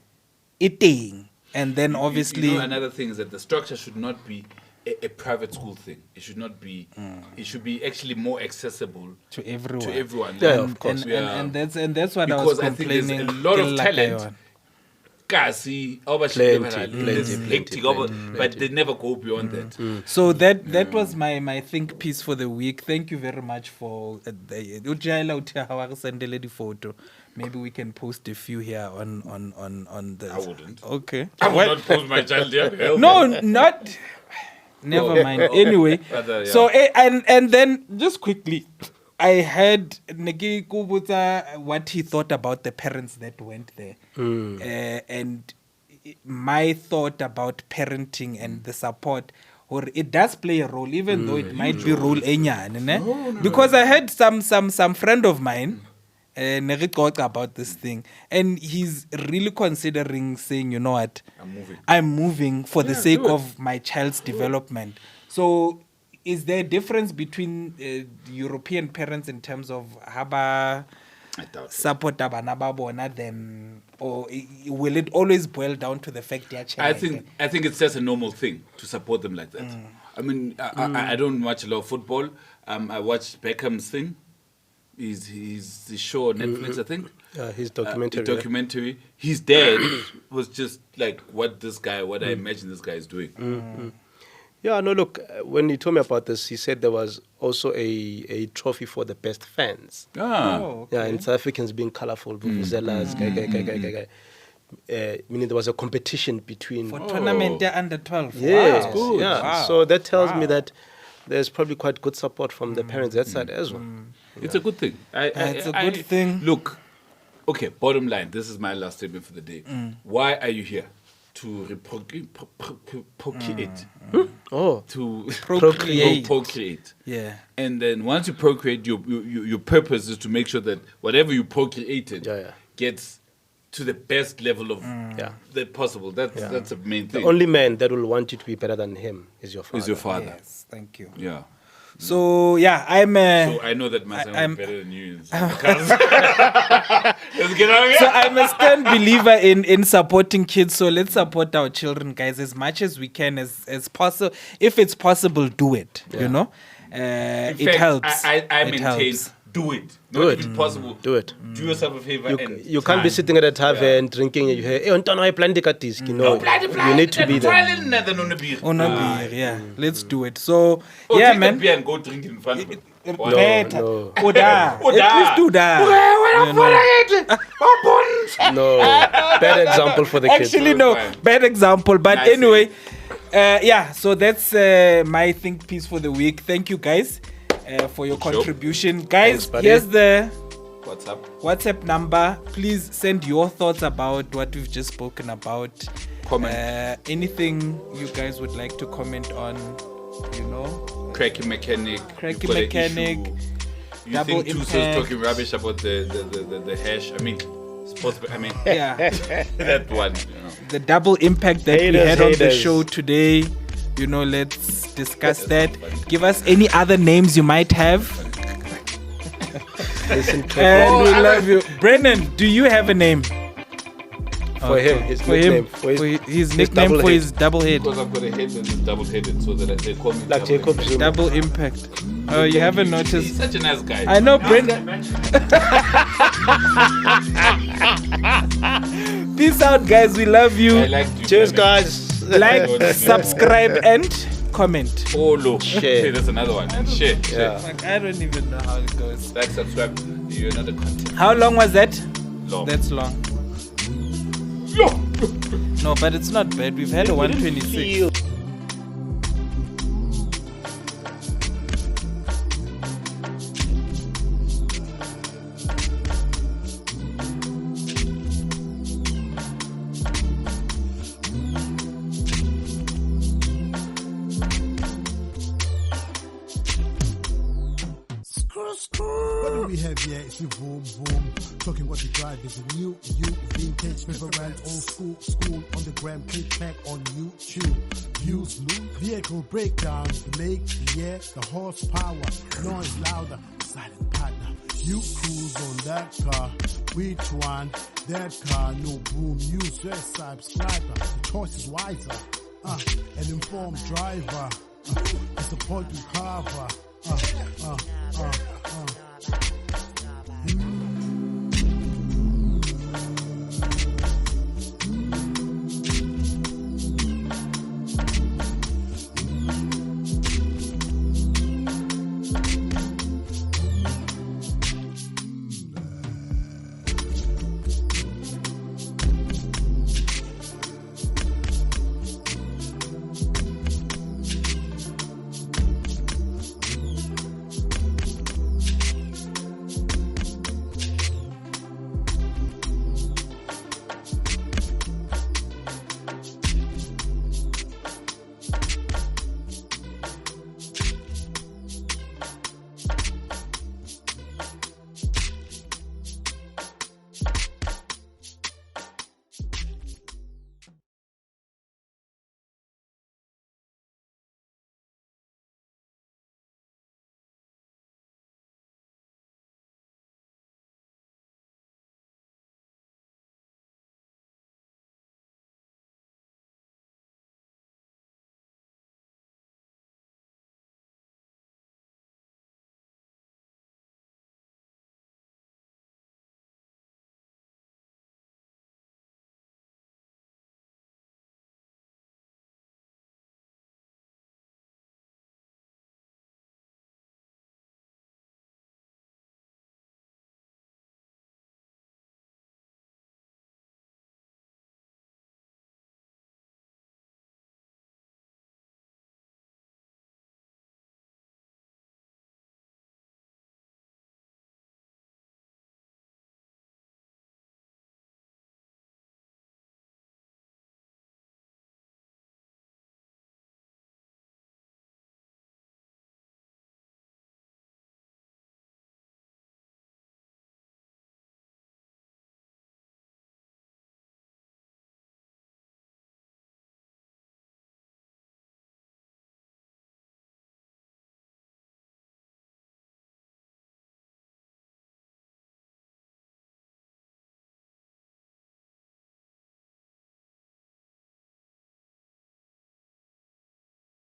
and then obviously another thing is that the structure should not be a private school thing. It should not be. It should be actually more accessible to everyone. Yeah, of course. And that's what because I was I think complaining. there's a lot of talent. But they never go beyond that. So that was my think piece for the week. Thank you very much for the photo. Maybe we can post a few here on the. I wouldn't. Okay. I would not post my child here. No, not. Never mind. Anyway, so and then just quickly, I heard Negi Kubuta what he thought about the parents that went there, and my thought about parenting and the support. Or it does play a role, even though it might be role because I had some friend of mine. About this thing, and he's really considering saying, you know what, I'm moving for the sake of my child's development. So is there a difference between European parents in terms of haba support them, or will it always boil down to the fact that I think it's just a normal thing to support them like that. I mean, I don't watch a lot of football. I watched Beckham's thing. His show on Netflix, I think. His documentary. Documentary. His dad was just like what I imagine this guy is doing. Yeah, no, look, when he told me about this, he said there was also a trophy for the best fans. Okay. Yeah, and South Africans being colorful, vuvuzelas, meaning there was a competition between... For tournament under 12. Yes, wow. good. Yeah. Wow. So that tells me that there's probably quite good support from the parents that side as well. It's a good thing. It's a good thing. Look, okay, bottom line, this is my last statement for the day. Why are you here? To procreate. To procreate. Yeah. And then once you procreate, your purpose is to make sure that whatever you procreated gets to the best level of that possible. That's the main thing. The only man that will want you to be better than him is your father. Yes, thank you. Yeah. So yeah, So I know that my son is better than you. Let's get out of here. So I'm a stern believer in supporting kids. So let's support our children, guys, as much as we can, as possible. If it's possible, do it. You know, it helps. I maintain. Do it. Do it. If it's possible. Do it. Do yourself a favor. You can't be sitting at a tavern drinking and you hear, hey, you need to be there. Yeah, let's do it. So, yeah, man. Beer and go drink in front of it. No. At least do that. No. Bad example for the kids. Actually, no. Bad example. But anyway, so that's my think piece for the week. Thank you, guys. For your contribution. Guys, here's the WhatsApp number. Please send your thoughts about what we've just spoken about. Comment. Anything you guys would like to comment on, you know. Cracky mechanic. You Double think Tuso's impact. talking rubbish about the hash? I mean, Yeah. that one. You know. The double impact that we Haters, had on the haters. show today. You know, let's discuss that. Give us any other names you might have. Listen to And we love you. Brennan, do you have a name? for him, his For nickname. him, for his nickname double for head. his double head. Because I've got a head that is double-headed, so that they call me Like Jacob double-headed. Zuma. Double impact. Oh, you haven't He's noticed. such a nice guy. I know, Brendan. Peace out, guys. We love I you. like you. Cheers, Brennan. guys. Like, subscribe, and comment. Follow. Share. That's another one. And share. Yeah. Like, I don't even know how it goes. Like, subscribe. You're another content. How long was that? Long. That's long. No, but it's not bad. We've had a 126. What do we have here? It's with boom boom. Talking what you drive is a new vintage river rant, old school on the gram, click back on YouTube. Views loop, vehicle breakdowns, the make, the air, the horsepower, noise louder, silent partner. You cruise on that car, which one? That car, no boom, use your subscriber. The choice is wiser, an informed driver, disappointing carver.